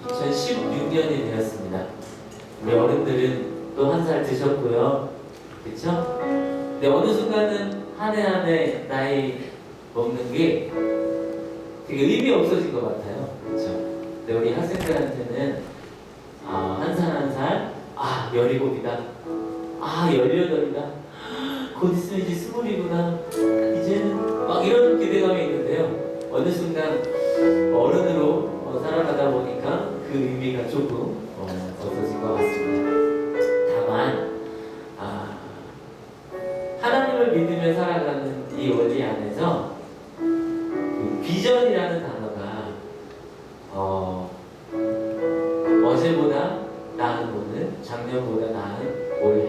2016년이 되었습니다. 우리 어른들은 또 한 살 드셨고요. 그쵸? 근데 어느 순간은 한 해 한 해 나이 먹는 게 되게 의미 없어진 것 같아요. 그쵸? 근데 우리 학생들한테는 한 살 한 살, 17이다. 18이다. 곧 있으면 이제 20이구나. 이제는 막 이런 기대감이 있는데요. 어느 순간 어른으로 살아가다 보니까 그 의미가 조금 없어진 것 같습니다. 다만 하나님을 믿으며 살아가는 이 원리 안에서 그 비전이라는 단어가 어제보다 나은 오늘, 작년보다 나은 올해,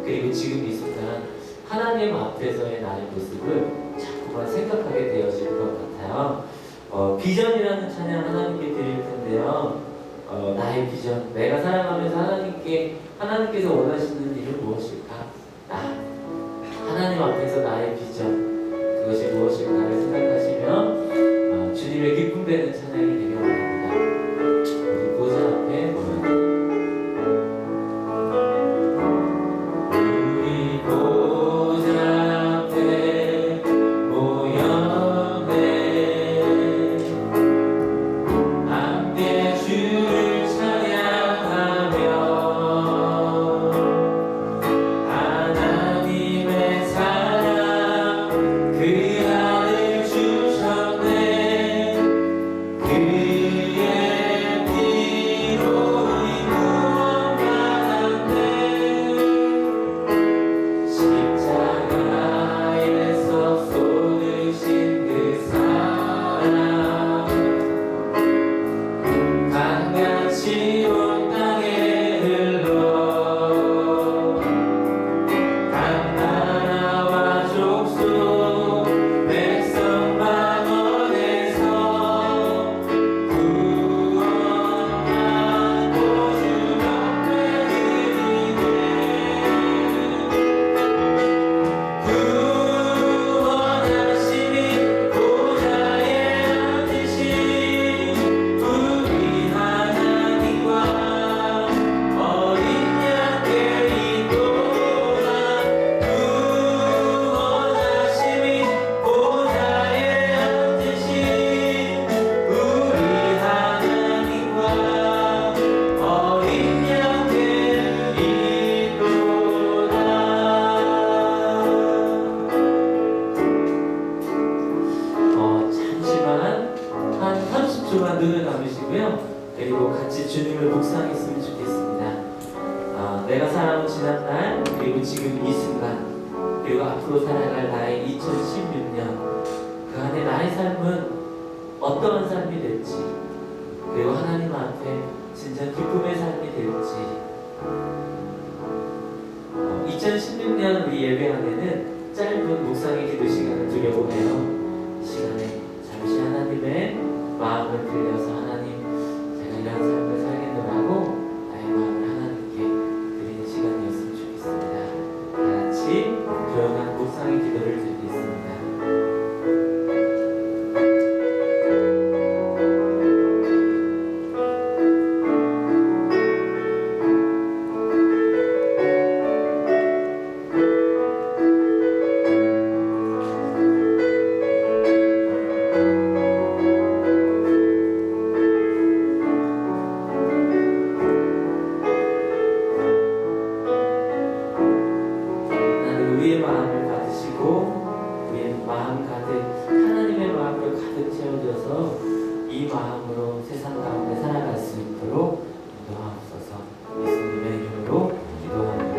그리고 지금 이 순간 하나님 앞에서의 나의 모습을 자꾸만 생각하게 되어질 것 같아요. 비전이라는 찬양 하나님께 드릴 텐데요. 나의 비전, 내가 살아가면서 하나님께서 원하시는 일은 무엇일까? 하나님 앞에서 나의 비전, 그것이 무엇일까를 생각하시며 주님의 기쁨 되는 찬양이 되길 원합니다. 우리 보좌 앞에 모여드립니다. 눈을 감으시고요. 그리고 같이 주님을 묵상했으면 좋겠습니다. 내가 살아온 지난날, 그리고 지금 이 순간, 그리고 앞으로 살아갈 나의 2016년, 그 안에 나의 삶은 어떠한 삶이 될지, 그리고 하나님 앞에 진짜 기쁨의 삶이 될지. 2016년 우리 예배 안에는 짧은 묵상의 기도 시간을 두려고 해요. 이 시간에 잠시 하나님의 마음을 들려서 하나님, 제가 이런 삶을 살겠노라고 나의 마음을 하나님께 드리는 시간이었으면 좋겠습니다. 다 같이 조용한 묵상의 기도를 드리겠습니다. 우리의 마음을 받으시고 우리의 마음 가득 하나님의 마음으로 가득 채워져서 이 마음으로 세상 가운데 살아갈 수 있도록 인도하옵소서. 예수님의 이름으로 기도합니다.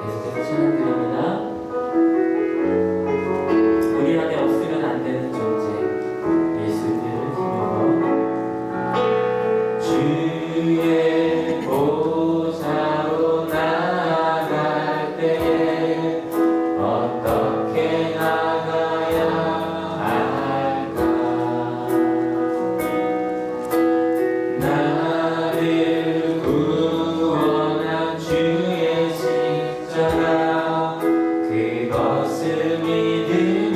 계속해서 찬양드립니다. 우리 안에 없으면 안 되는 존재, 예수님을 힘입어 주의 보좌로 나아갈 때 어떻게 나가야 할까? 나를 구원한 주의 십자가, 그것을 믿으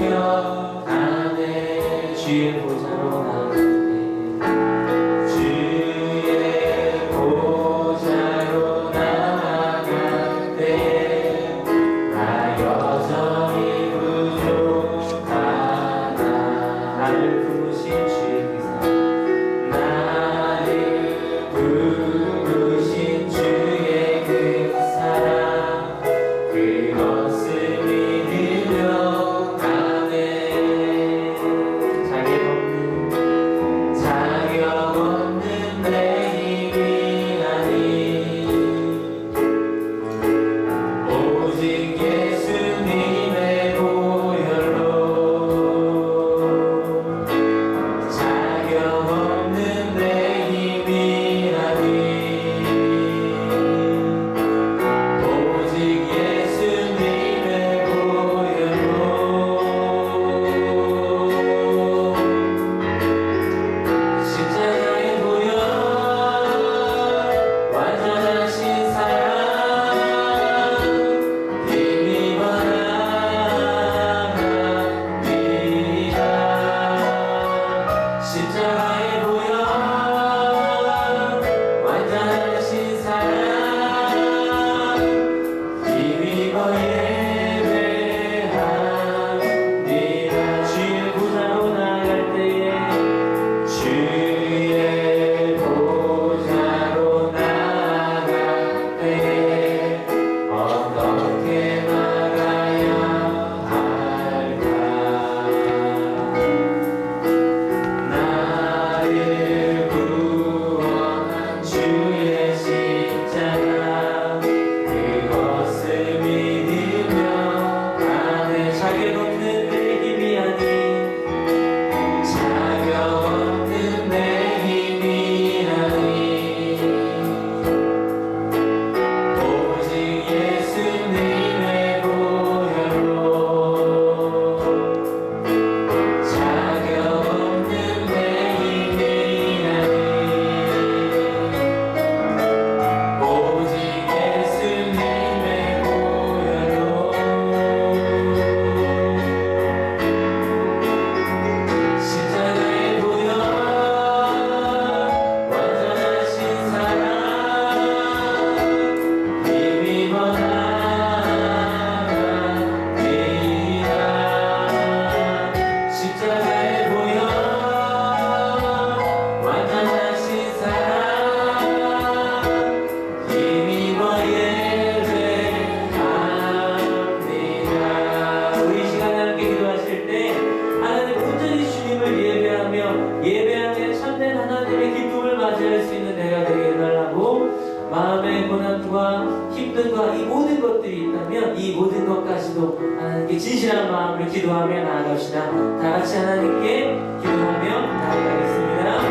것까지도 하나님께 진실한 마음으로 기도하며 나아갑시다. 다 같이 하나님께 기도하며 나아가겠습니다.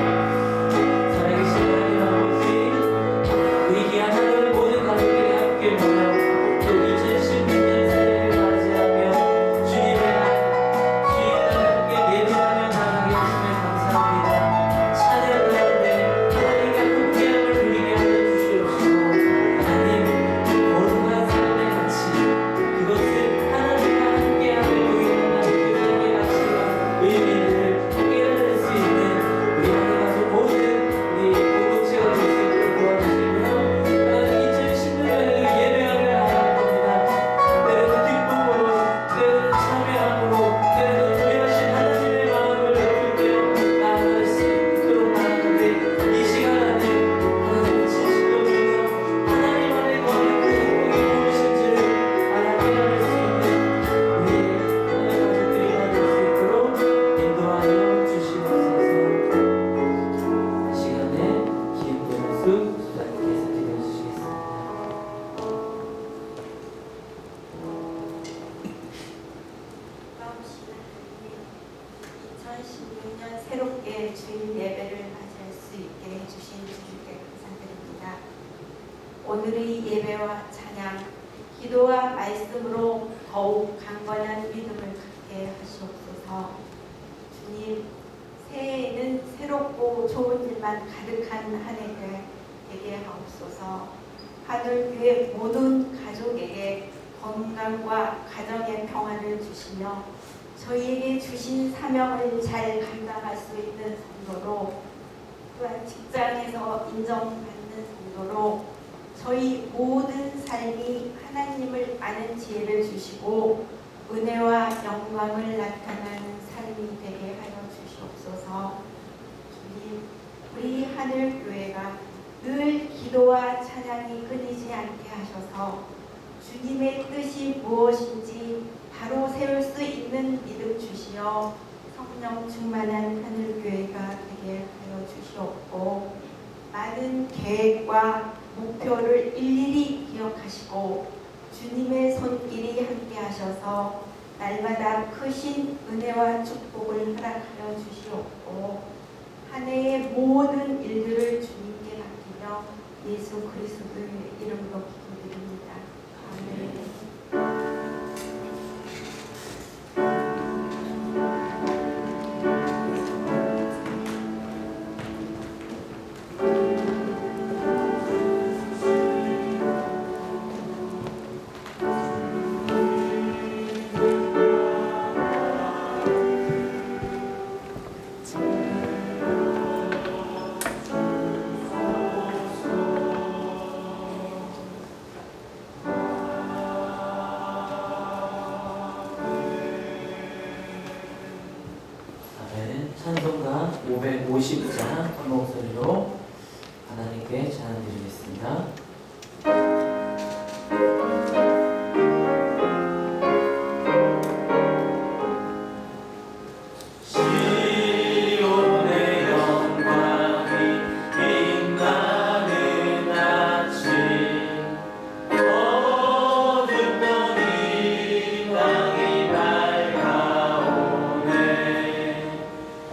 살아계신 하나님 아버지, 우리 귀한 하나님의 모든 가족들이 함께 모여 또 2016년 새해를 맞이하며 주님의 주님과 함께 예배하며 나아가게 하시면 감사합니다. 찬양 가운데 하나님과 함께함을 누리게 하여 주시옵시고, 하나님 거룩한 삶의 가치, 그것을 하나님과 함께함을 누리는 그 삶의 가치와 의미를 깨달을 수 있는 우리 하나님 가족 모든 우리 공동체가 될 수 있도록 도와주시고요. 하나님 2016년을 예배하며 나아갈 겁니다. 때로는 기쁨으로, 때로는 참여함으로, 때로는 위하신 하나님의 마음을 베풀며 나아갈 수 있도록 나아가는데, 이 시간 안에 하나님의 진실로 주셔서 하나님 안에 거하는 그 행복이 무엇인지를 알게 할 수 있는 우리의 하나님 가족들이 될 수 있도록 인도하여 주시옵소서. 이 시간에 기쁨의 말씀 수사님께서 기도해 주시겠습니다. 아버지 하나님, 2016년 새롭게 주일 예배를 맞이할 수 있게 해주신 주님께 감사드립니다. 오늘의 예배와 찬양, 기도와 말씀으로 더욱 강건한 믿음을 갖게 하시옵소서. 주님, 새해에는 새롭고 좋은 일만 가득한 한 해가 되게 하옵소서. 하늘교회 모든 가족에게 건강과 가정의 평안을 주시며 저희에게 주신 사명을 잘 감당할 수 있는 성도로, 또한 직장에서 인정받는 성도로 저희 모든 삶이 하나님을 아는 지혜를 주시고 은혜와 영광을 나타나는 삶이 되게 하여 주시옵소서. 주님, 우리 하늘교회가 늘 기도와 찬양이 끊이지 않게 하셔서 주님의 뜻이 무엇인지 바로 세울 수 있는 믿음 주시어 성령 충만한 하늘교회가 되게 하여 주시옵고, 많은 계획과 목표를 일일이 기억하시고 주님의 손길이 함께 하셔서 날마다 크신 은혜와 축복을 허락하여 주시옵고, 한 해의 모든 일들을 주님께 맡기며 예수 그리스도의 이름으로 기도드립니다. 아멘. 찬송가 550장 한 목소리로 하나님께 찬양드리겠습니다.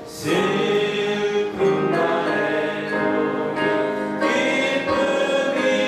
슬픔 나의 기쁨이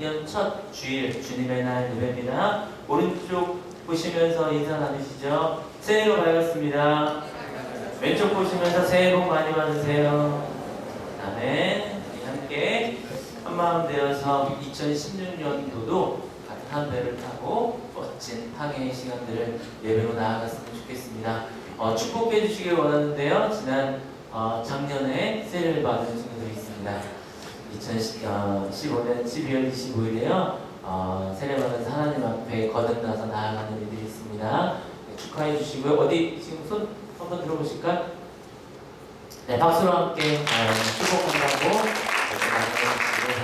2016년 첫 주일 주님의 날 예배입니다. 오른쪽 보시면서 인사 나누시죠. 새해 복 밝았습니다. 왼쪽 보시면서 새해 복 많이 받으세요. 아멘. 우리 함께 한마음 되어서 2016년도도 같은 한 배를 타고 멋진 항해의 시간들을 예배로 나아갔으면 좋겠습니다. 축복해 주시길 원하는데요. 작년에 세례를 받은 친구들이 있습니다. 2015년 12월 25일에요. 세례 받아서 하나님 앞에 거듭나서 나아가는 일들이 있습니다. 네, 축하해 주시고요. 어디 지금 손 한번 들어보실까요? 네, 박수로 함께 축복한다고 나아가시길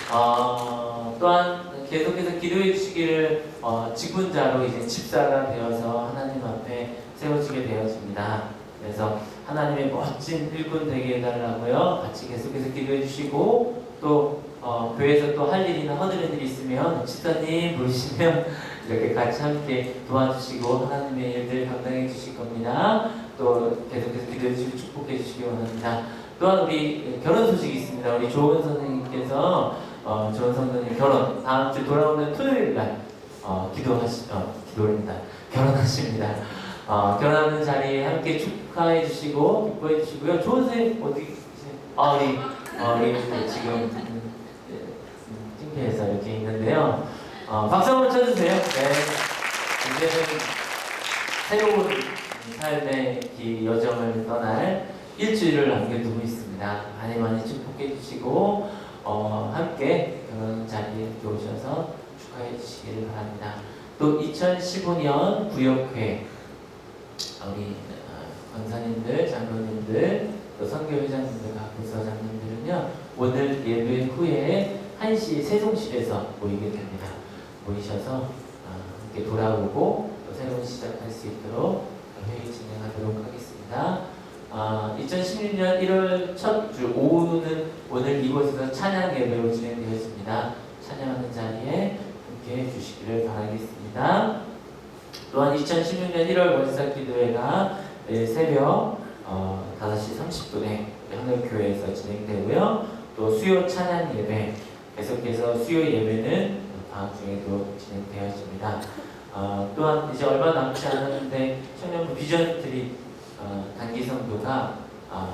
바랍니다. 또한 계속해서 기도해 주시기를 직분자로 이제 집사가 되어서 하나님 앞에 세워지게 되어집니다. 그래서 하나님의 멋진 일꾼 되게 해달라고요. 같이 계속해서 기도해 주시고 또 교회에서 또 할 일이나 허드렛 일이 있으면 집사님 부르시면 이렇게 같이 함께 도와주시고 하나님의 일들 감당해 주실 겁니다. 또 계속해서 기도해 주시고 축복해 주시기 원합니다. 또한 우리 결혼 소식이 있습니다. 우리 조은 선생님께서 조은 선생님 결혼 다음 주 돌아오는 토요일 날 기도입니다. 결혼하십니다. 결혼하는 자리에 함께 축하해 주시고 기뻐해 주시고요. 조은 선생님 어디 계세요? 우리 지금 팀피에서 이렇게 있는데요. 박수 한번 쳐주세요. 네. 이제는 새로운 삶의 이 여정을 떠날 일주일을 남겨두고 있습니다. 많이 많이 축복해 주시고 함께 결혼 자리에 오셔서 축하해 주시기를 바랍니다. 또 2015년 구역회 우리 권사님들, 장로님들, 또 선교회장님들, 각 부서장님들은요 오늘 예배 후에 1시 세종실에서 모이게 됩니다. 모이셔서 함께 돌아오고 또 새로운 시작할 수 있도록 회의 진행하도록 하겠습니다. 2016년 1월 첫 주 오후는 오늘 이곳에서 찬양 예배로 진행되었습니다. 찬양하는 자리에 함께 해주시기를 바라겠습니다. 또한 2016년 1월 월삭 기도회가 새벽 5시 30분에 하늘교회에서 진행되고요. 또 수요 찬양 예배 계속해서 수요 예배는 다음 주에도 진행되었습니다. 또한 이제 얼마 남지 않았는데 청년부 비전트리 단기 성도가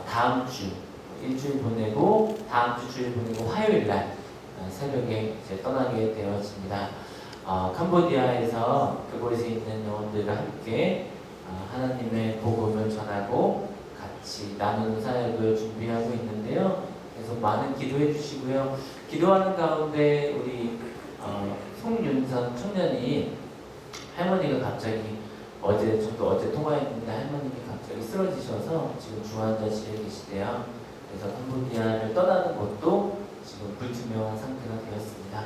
다음 주 일주일 보내고 다음 주 주일 보내고 화요일 날 새벽에 이제 떠나게 되었습니다. 캄보디아에서 그곳에 있는 영혼들과 함께 하나님의 복음을 전하고 같이 나누는 사역을 준비하고 있는데요. 계속 많은 기도해 주시고요. 기도하는 가운데 우리 송윤선 청년이 할머니가 갑자기 저도 어제 통화했는데 할머님이 갑자기 쓰러지셔서 지금 중환자실에 계시대요. 그래서 캄보디아를 떠나는 것도 지금 불투명한 상태가 되었습니다.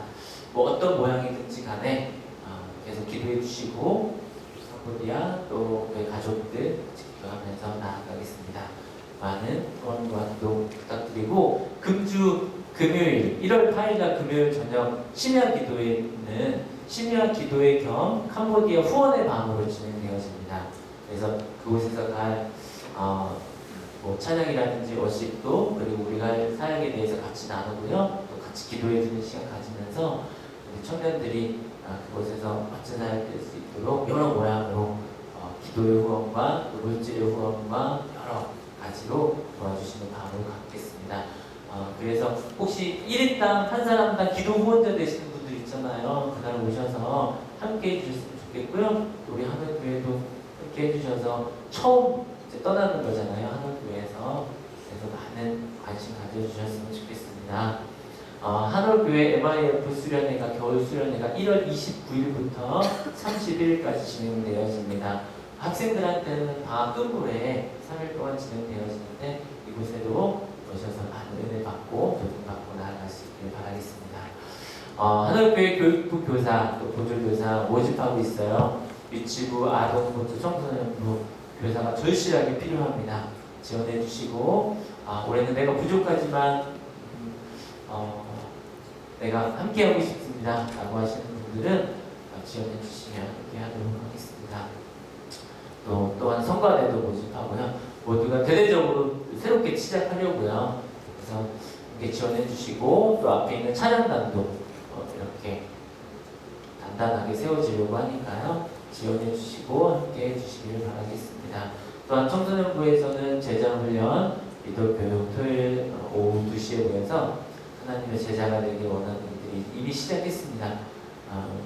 뭐 어떤 모양이든지 간에 계속 기도해 주시고 캄보디아 또 저희 가족들 지켜가면서 나아가겠습니다. 많은 후원과 기도 부탁드리고 금주 금요일 1월 8일날 금요일 저녁 심야 기도회 겸 캄보디아 후원의 밤으로 진행되어집니다. 그래서 그곳에서 갈 뭐 찬양이라든지 워십도 그리고 우리가 할 사역에 대해서 같이 나누고요. 또 같이 기도해주는 시간 가지면서 우리 청년들이 그곳에서 멋진 사역 될 수 있도록 여러 모양으로 기도의 후원과 또 물질의 후원과 여러 가지로 도와주시는 밤으로 갖겠습니다. 그래서 혹시 1인당 한 사람당 기도 후원자 되시는 분들 있잖아요. 그날 오셔서 함께 해주셨으면 좋겠고요. 우리 하늘교회도 함께 해주셔서 처음 이제 떠나는 거잖아요. 하늘교회에서. 그래서 많은 관심 가져주셨으면 좋겠습니다. 하늘교회 MIF 수련회가 겨울 수련회가 1월 29일부터 31일까지 진행되어집니다. 학생들한테는 방학 끝물에 3일 동안 진행되어지는데 이곳에도 오셔서 많은 은혜 받고 도움 받고 나아갈 수 있길 바라겠습니다. 하늘교회 교육부 교사 또 보조교사 모집하고 있어요. 유치부, 아동부, 청소년부 교사가 절실하게 필요합니다. 지원해 주시고 올해는 내가 부족하지만 내가 함께 하고 싶습니다 라고 하시는 분들은 지원해 주시면 함께 하도록 하겠습니다. 또한 성가대도 모집하고요. 모두가 대대적으로 새롭게 시작하려고요. 그래서 이렇게 지원해 주시고 또 앞에 있는 찬양단도 이렇게 단단하게 세워지려고 하니까요. 지원해 주시고 함께 해주시길 바라겠습니다. 또한 청소년부에서는 제자훈련, 리더교육 토요일 오후 2시에 모여서 하나님의 제자가 되길 원하는 분들이 이미 시작했습니다.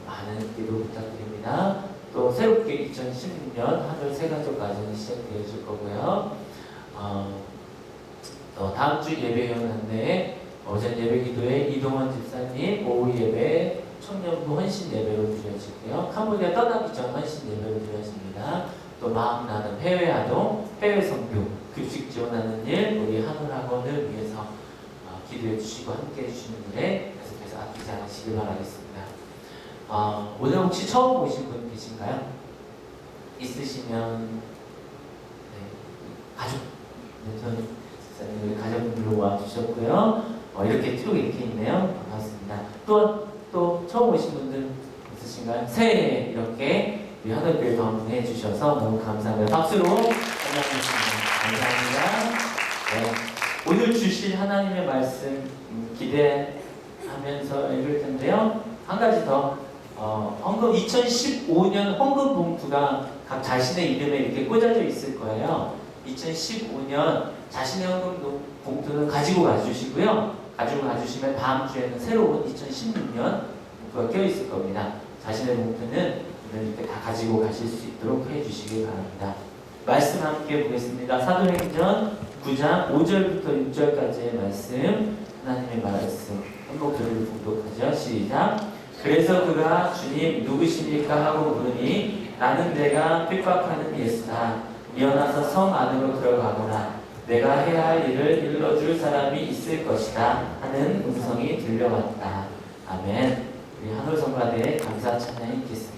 많은 기도 부탁드립니다. 또 새롭게 2016년 한월 새가족 가정이 시작되어질 거고요. 또 다음 주 예배회원 안내에 오전 예배기도에 이동원 집사님, 오후 예배 청년부 헌신 예배로 드려지고요. 캄보디아 떠나기 전 헌신 예배로 드려집니다. 또 마음 나눔 해외 아동, 해외 선교, 급식 지원하는 일 우리 한울학원을 위해서 기도해 주시고 함께 해주시는 일에 계속해서 아끼지 않으시길 바라겠습니다. 오늘 혹시 처음 오신 분 계신가요? 있으시면 가족, 저는 우리 가족분들로 와주셨고요. 이렇게 쭉 이렇게 있네요. 반갑습니다. 또 처음 오신 분들 있으신가요? 새해에 이렇게 우리 하늘교회 방문해 주셔서 너무 감사합니다. 박수로 환영하겠습니다. 감사합니다. 네. 오늘 주실 하나님의 말씀 기대하면서 읽을 텐데요. 한 가지 더 헌금 2015년 헌금 봉투가 각 자신의 이름에 이렇게 꽂아져 있을 거예요. 2015년 자신의 헌금 봉투는 가지고 가주시고요. 가지고 가주시면 다음 주에는 새로운 2016년 봉투가 껴 있을 겁니다. 자신의 봉투는 이렇게 다 가지고 가실 수 있도록 해주시기 바랍니다. 말씀 함께 보겠습니다. 사도행전 9장 5절부터 6절까지의 말씀, 하나님의 말씀 한번 들을 봉독하죠. 시작. 그래서 그가 주님 누구십니까 하고 물으니 나는 내가 핍박하는 예수다. 일어나서 성 안으로 들어가거라. 내가 해야 할 일을 일러줄 사람이 있을 것이다 하는 음성이 들려왔다. 아멘. 우리 한울 성가대의 감사 찬양 읽겠습니다.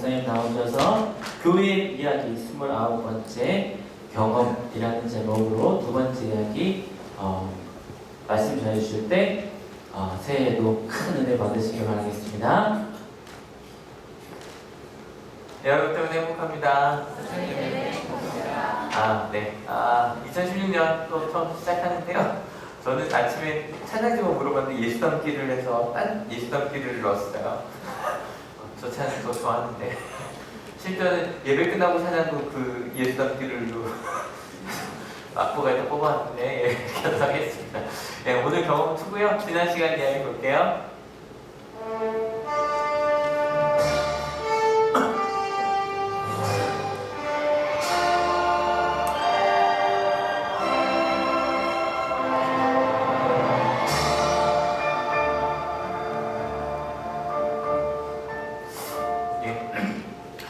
목사님 나오셔서 교회 이야기 29번째 경험이라는 제목으로 두 번째 이야기 말씀 전해주실 때 새해에도 큰 은혜 받으시길 바라겠습니다. 여러분 때문에 행복합니다. 네. 2016년 또 처음 시작하는데요. 저는 아침에 찬양 제목 물어봤는데 예수 담기를 해서 딴 예수 담기를 넣었어요. 저 찬양 더 좋아하는데 심지어는 예배 끝나고 찬양도 그 예수 담기를 악보가에다 뽑아왔는데 이렇게 하도록 하겠습니다. 오늘 경험 2고요. 지난 시간 이야기 볼게요.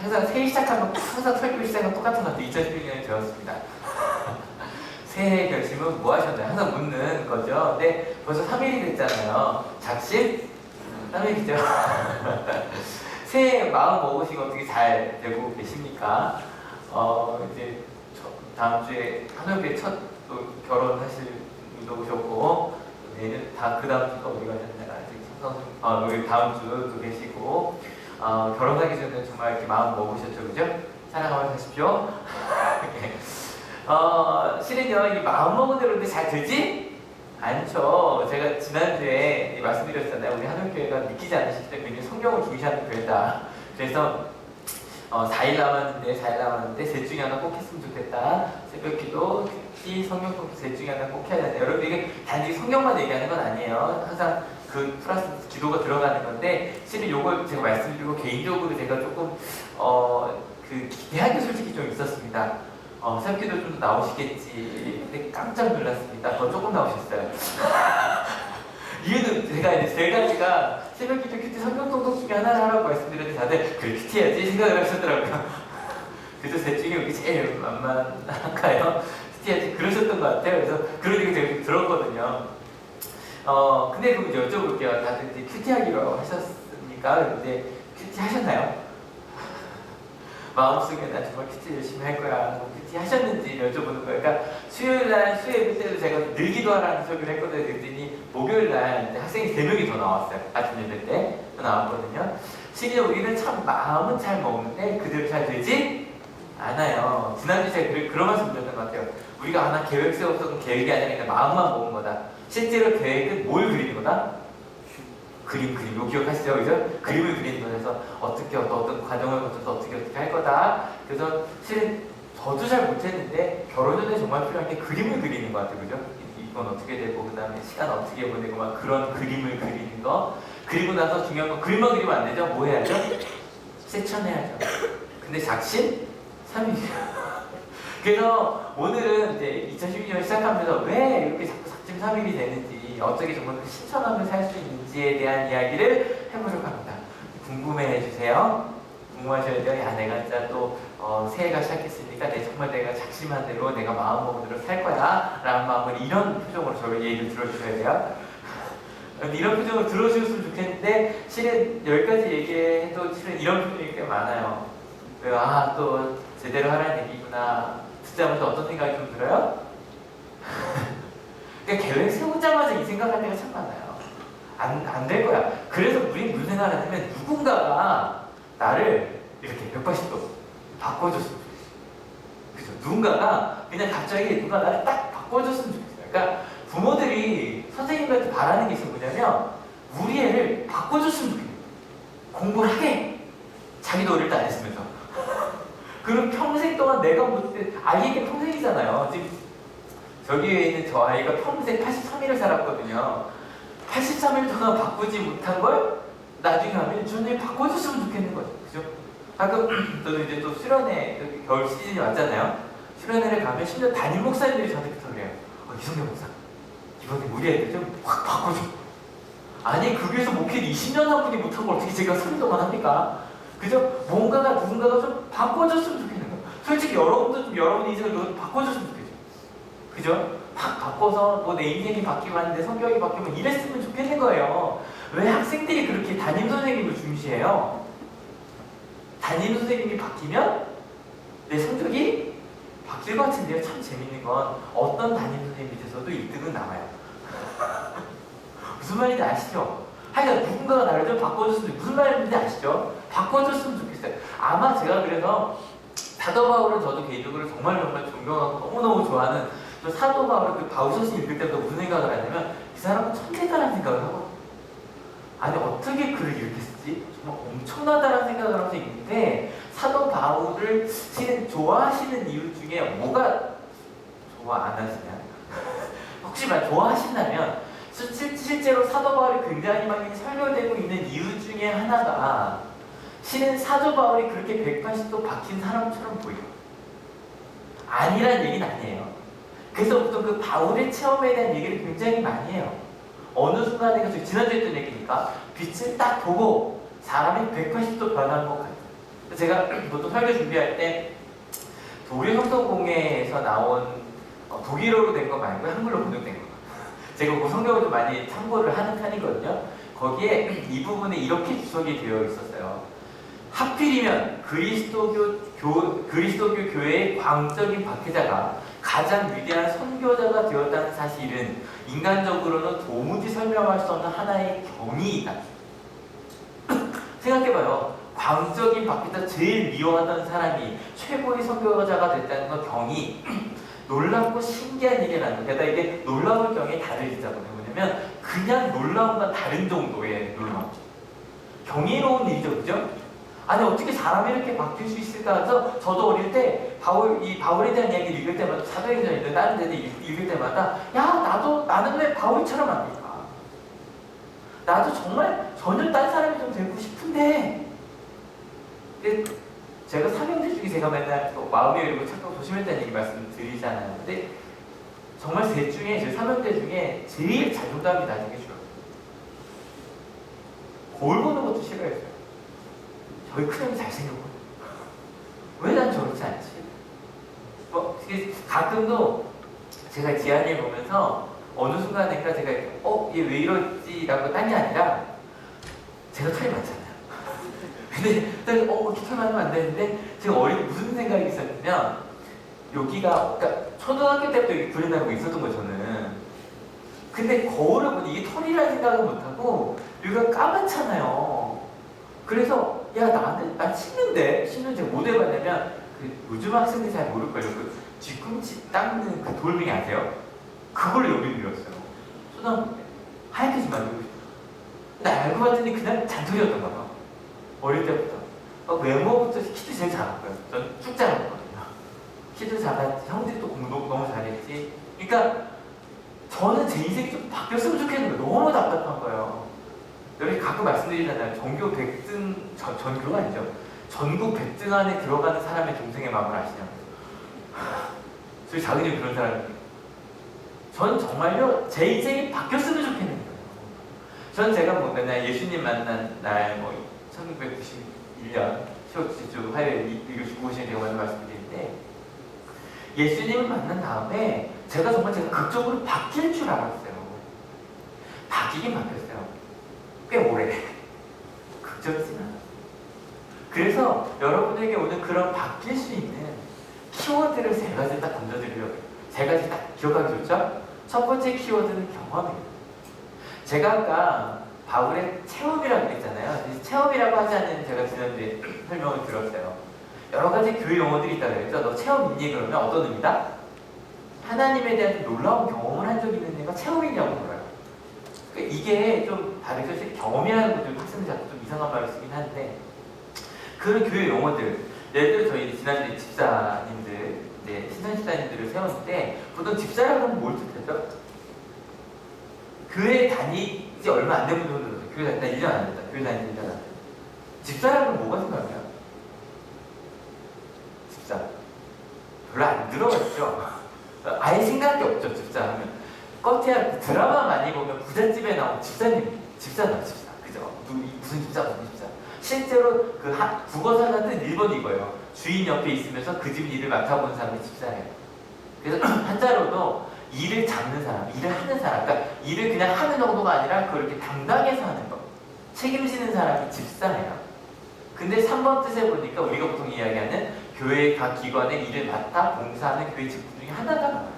항상 새해 시작하면 항상 설교 시작은 똑같은 것 같아요. 2016년에 되었습니다. 새해 결심은 뭐 하셨나요? 항상 묻는 거죠. 근데 벌써 3일이 됐잖아요. 작심? 3일이죠. 새해 마음 먹으시고 어떻게 잘 되고 계십니까? 이제 다음 주에 한옥에 첫 결혼하실 분도 오셨고, 내일은 다 그 다음 주가 어디 가셨나요? 아직 우리 다음 주도 계시고, 결혼하기 전에 정말 이렇게 마음 먹으셨죠, 그죠? 사랑하면서 하십시오. 실은요, 이 마음 먹은 대로 근데 잘 되지? 않죠. 제가 지난주에 말씀드렸잖아요. 우리 하늘교회가 믿기지 않으실 때 굉장히 성경을 중시하는 교회다. 그래서 4일 남았는데 셋 중에 하나 꼭 했으면 좋겠다. 새벽 기도, 특히 성경 공부 셋 중에 하나 꼭 해야 된다. 여러분 이게 단지 성경만 얘기하는 건 아니에요. 항상 그 플러스 기도가 들어가는 건데 실은 요걸 제가 말씀드리고 개인적으로 제가 조금 기대한 게 솔직히 좀 있었습니다. 새벽기도 좀 더 나오시겠지. 근데 깜짝 놀랐습니다. 더 조금 나오셨어요. 이유는 제가 새벽기도 큐티 성경통독 중에 하나를 하라고 말씀드렸는데 다들 그래 큐티 해야지 생각을 하셨더라고요. 그래서 셋 중에 여기 제일 만만한가요? 큐티 해야지 그러셨던 것 같아요. 그래서 그런 얘기 제가 들었거든요. 근데 그럼 이제 여쭤볼게요. 다들 이제 큐티 하기로 하셨습니까? 근데 큐티 하셨나요? 마음속에 나 정말 큐티 열심히 할 거야. 큐티 하셨는지 여쭤보는 거예요. 그러니까 수요일날 수요예배 때도 제가 늘 기도하라는 소리를 했거든요. 그랬더니 목요일날 학생이 3명이 더 나왔어요. 아침 예배 때 더 나왔거든요. 실제 우리는 참 마음은 잘 먹는데 그대로 잘 되지 않아요. 지난주 제가 그런 말씀 드렸던 것 같아요. 우리가 하나 계획 세웠던 계획이 아니라 그냥 마음만 먹은 거다. 실제로 계획은 뭘 그리는 거다? 그림 이거 기억하시죠? 그죠? 그림을 그리는 거라서 어떤 과정을 거쳐서 어떻게 할 거다. 그래서 실은 저도 잘 못했는데 결혼 전에 정말 필요한 게 그림을 그리는 것 같아요. 그죠? 이건 어떻게 되고 그 다음에 시간 어떻게 보내고 막 그런 그림을 그리는 거. 그리고 나서 중요한 건 그림만 그리면 안 되죠? 뭐 해야죠? 실천해야죠. 근데 작심? 3일이에요. 그래서 오늘은 이제 2012년 시작하면서 왜 이렇게 자꾸 작심 3일이 되는지 어떻게 정말 실천하며 살 수 있는지에 대한 이야기를 해보려고 합니다. 궁금해해 주세요. 궁금하셔야 돼요. 야, 내가 진짜 또 새해가 시작했으니까 정말 내가 작심한 대로 내가 마음 먹은 대로 살 거야 라는 마음을 이런 표정으로 저를 얘기를 들어주셔야 돼요. 이런 표정으로 들어주셨으면 좋겠는데 실은 10가지 얘기해도 실은 이런 표정이 꽤 많아요. 또 제대로 하라는 얘기구나. 듣자마자 어떤 생각이 좀 들어요? 그러니까 계획 세우자마자 이 생각할 때가 참 많아요. 안 될 거야. 그래서 우리 무슨 생각을 하냐면 누군가가 나를 이렇게 180도 바꿔줬으면 좋겠어요. 그죠? 누군가가 그냥 갑자기 누가 나를 딱 바꿔줬으면 좋겠어요. 그러니까 부모들이 선생님한테 바라는 게 있으면 뭐냐면 우리 애를 바꿔줬으면 좋겠어요. 공부를 하게. 자기도 어릴 때 안 했으면서. 그럼 평생 동안 내가 못해 아이에게 평생이잖아요. 지금 저기에 있는 저 아이가 평생 83일을 살았거든요. 83일 동안 바꾸지 못한 걸 나중에 하면 저는 바꿔줬으면 좋겠는 거죠. 그죠? 가끔 저도 이제 또 수련회 겨울 시즌이 왔잖아요. 수련회를 가면 심지어 담임 목사님들이 저한테 그래요. 이성경 목사 이번에 우리 애들 좀 확 바꿔줘. 아니 그 교회에서 목회 20년 한 분이 못한 걸 어떻게 제가 3일 동안 합니까? 그죠? 누군가가 좀 바꿔줬으면 좋겠는 거예요. 솔직히 여러분도 좀 여러분의 인생을 좀 바꿔줬으면 좋겠죠. 그죠? 확 바꿔서 뭐 내 인생이 바뀌고 하는데 성격이 바뀌면 이랬으면 좋겠는 거예요. 왜 학생들이 그렇게 담임 선생님을 중시해요? 담임 선생님이 바뀌면 내 성적이 바뀔 것 같은데요. 참 재밌는 건 어떤 담임 선생님 밑에서도 1등은 남아요. 무슨 말인지 아시죠? 하여간 누군가가 나를 좀 바꿔줬으면 무슨 말인지 아시죠? 바꿔줬으면 좋겠어요. 아마 제가 그래서 사도 바울은 저도 개인적으로 정말 존경하고 너무너무 좋아하는 저 사도 바울 그 바울서신 읽을 때부터 무슨 생각을 하냐면 이 사람은 천재다라는 생각을 하고 아니 어떻게 글을 이렇게 쓰지? 정말 엄청나다라는 생각을 하면서 읽는데 사도 바울을 좋아하시는 이유 중에 뭐가 좋아 안 하시냐? 혹시 좋아하신다면 실제로 사도 바울이 굉장히 많이 설교되고 있는 이유 중에 하나가 실은 사도 바울이 그렇게 180도 바뀐 사람처럼 보여요. 아니란 얘기는 아니에요. 그래서 보통 그 바울의 체험에 대한 얘기를 굉장히 많이 해요. 어느 순간에 가서 지난주에 했던 얘기니까 빛을 딱 보고 사람이 180도 변한 것 같아요. 제가 보통 설교 준비할 때 독일 성서공회에서 나온 독일어로 된 거 말고 한글로 번역된 거. 제가 그 성경을 좀 많이 참고를 하는 편이거든요. 거기에 이 부분에 이렇게 주석이 되어 있었어요. 하필이면 그리스도교 교회의 광적인 박해자가 가장 위대한 선교자가 되었다는 사실은 인간적으로는 도무지 설명할 수 없는 하나의 경이이다. 생각해봐요. 광적인 박해자 제일 미워하던 사람이 최고의 선교자가 됐다는 건 경이 놀랍고 신기한 일이라는 거예요. 게다가 이게 놀라울 경에 다를 일자거든요. 뭐냐면 그냥 놀라움과 다른 정도의 놀라움. 경이로운 일이죠, 그죠? 아니 어떻게 사람이 이렇게 바뀔 수 있을까 해서 저도 어릴 때 바울에 대한 이야기를 읽을 때마다 사도행전이든 다른 데도 읽을 때마다 야 나는 왜 바울처럼 안 될까? 나도 정말 전혀 딴 사람이 좀 되고 싶은데 제가 사명제 중에 제가 맨날 마음이 열리고 착하고 조심했다는 얘기 말씀드리잖아요. 근데 정말 셋 중에 제 사명제 중에 제일 자존감이 낮은 게 줄어요. 거울 보는 것도 싫어했어요. 저희 큰형이 잘생겼고 왜 난 저렇지 않지? 가끔도 제가 지한이를 보면서 어느 순간에가 제가 얘 왜 이러지? 라고 딴 게 아니라 제가 털이 많잖아요. 근데 이렇게 털 많으면 안 되는데 제가 어릴 때 무슨 생각이 있었냐면 여기가 그러니까 초등학교 때부터 이렇게 불린다는 거 있었던 거예요 저는. 근데 거울을 보니 이게 털이라는 생각을 못하고 여기가 까맣잖아요. 그래서 난 씻는데 제가 못 해봤냐면 요즘 학생들이 잘 모를걸요. 그 뒤꿈치 닦는 그 돌멩이 아세요? 그걸 여기 눌렸어요. 초등학교 때 하얗게 좀 만들고 싶어. 근데 알고 봤더니 그냥 잔털이었던가 봐. 어릴 때부터 외모부터 키도 제일 작았고요. 전 쭉 자랐거든요. 키도 작았지. 형들이 또 공부 너무 잘했지. 그러니까 저는 제 인생이 좀 바뀌었으면 좋겠는 거예요. 너무 답답한 거예요. 여기 가끔 말씀드리잖아요. 전교 100등, 전교가 아니죠. 전국 100등 안에 들어가는 사람의 동생의 마음을 아시냐고요. 저희 작은이 그런 사람이에요. 전 정말요, 제 인생이 바뀌었으면 좋겠는 거예요. 전 제가 맨날 예수님 만난 날, 1991년 10월 7주 화요일 이거 죽으시는 제가 먼저 말씀드리는데, 예수님을 만난 다음에 제가 극적으로 바뀔 줄 알았어요. 바뀌긴 바뀌었어요. 꽤 오래. 극적이진 않아요. 그래서 여러분에게 오늘 그런 바뀔 수 있는 키워드를 세 가지 딱 던져드리려고 해요. 세 가지 딱 기억하기 좋죠? 첫 번째 키워드는 경험이에요. 제가 아까 바울의 체험이라고 했잖아요. 체험이라고 하지 않는 제가 지난주에 설명을 들었어요. 여러 가지 교회 용어들이 있다고 했죠. 너 체험 있니? 그러면 어떤 의미다? 하나님에 대한 놀라운 경험을 한 적이 있는 애가 체험이냐고 물어요. 이게 좀 다르죠. 사실 경험이라는 것도 학생들 자꾸 좀 이상한 말을 쓰긴 하는데 그런 교회 용어들 예를 들어 저희 지난주에 집사님들 신선 집사님들을 세웠는데 보통 집사라고 하면 뭘 뜻하죠? 교회 다니지 얼마 안 된 분들은 교회 다니지 1년 안 됐다. 교회 다니지 1년 안 됐다. 집사라고 하면 뭐가 생각나요? 집사 별로 안 들어봤죠? 아예 생각이 없죠. 집사 하면 겉에 드라마 많이 보면 부잣집에 나온 집사님, 집사다, 집사. 그죠? 무슨 집사, 무슨 집사. 실제로 국어사 같은 1번 이거예요. 주인 옆에 있으면서 그 집 일을 맡아보는 사람이 집사예요. 그래서 한자로도 일을 잡는 사람, 일을 하는 사람, 그러니까 일을 그냥 하는 정도가 아니라 그걸 이렇게 담당해서 하는 거. 책임지는 사람이 집사예요. 근데 3번 뜻에 보니까 우리가 보통 이야기하는 교회 각 기관의 일을 맡아 봉사하는 교회 직분 중에 하나가 나와요.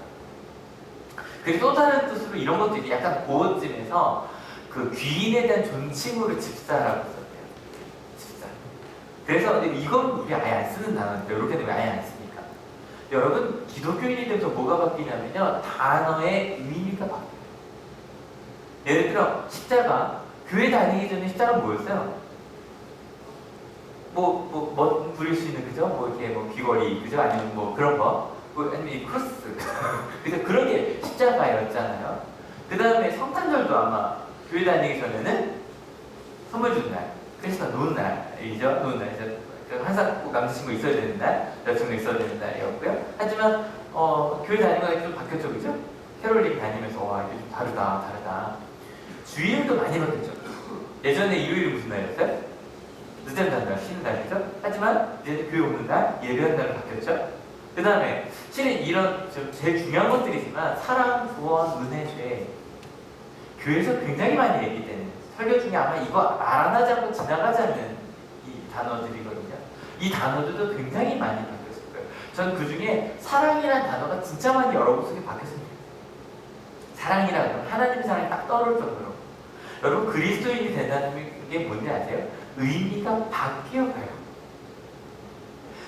그리고 또 다른 뜻으로 이런 것도 있게 약간 고어쯤에서 그 귀인에 대한 존칭으로 집사라고 썼대요. 집사. 그래서 근데 이건 우리 아예 안 쓰는 단어인데 이렇게 되면 아예 안 쓰니까. 여러분 기독교인이 되면서 뭐가 바뀌냐면요. 단어의 의미가 바뀌어요. 예를 들어 십자가. 교회 다니기 전에 십자가 뭐였어요? 뭐 부릴 수 있는 그죠? 뭐 이렇게 뭐 귀걸이 그죠? 아니면 뭐 그런 거. 아니면 이 크로스. 그래서 그런 게 십자가였잖아요. 그 다음에 성탄절도 아마 교회 다니기 전에는 선물 주는 날, 그래서 노는 날이죠. 노는 날이죠. 항상 꼭 남자친구 있어야 되는 날, 여자친구 있어야 되는 날이었고요. 하지만 교회 다니면서 좀 바뀌었죠, 그죠? 캐롤링 다니면서 와 이게 좀 다르다. 주일도 많이 바뀌었죠. 예전에 일요일이 무슨 날이었어요? 늦잠 자는 날, 쉬는 날이죠. 하지만 이제 교회 오는 날, 예배하는 날로 바뀌었죠. 그 다음에 실은 이런 제일 중요한 것들이지만 사랑, 구원, 은혜, 죄 교회에서 굉장히 많이 얘기되는 설교 중에 아마 이거 말 안 하지 않고 지나가지 않는 이 단어들이거든요. 이 단어들도 굉장히 많이 바뀌었을 거예요. 전 그 중에 사랑이라는 단어가 진짜 많이 여러분 속에 바뀌었습니다. 사랑이라는 건 하나님의 사랑이 딱 떠오를 정도로 여러분 그리스도인이 된다는 게 뭔지 아세요? 의미가 바뀌어가요.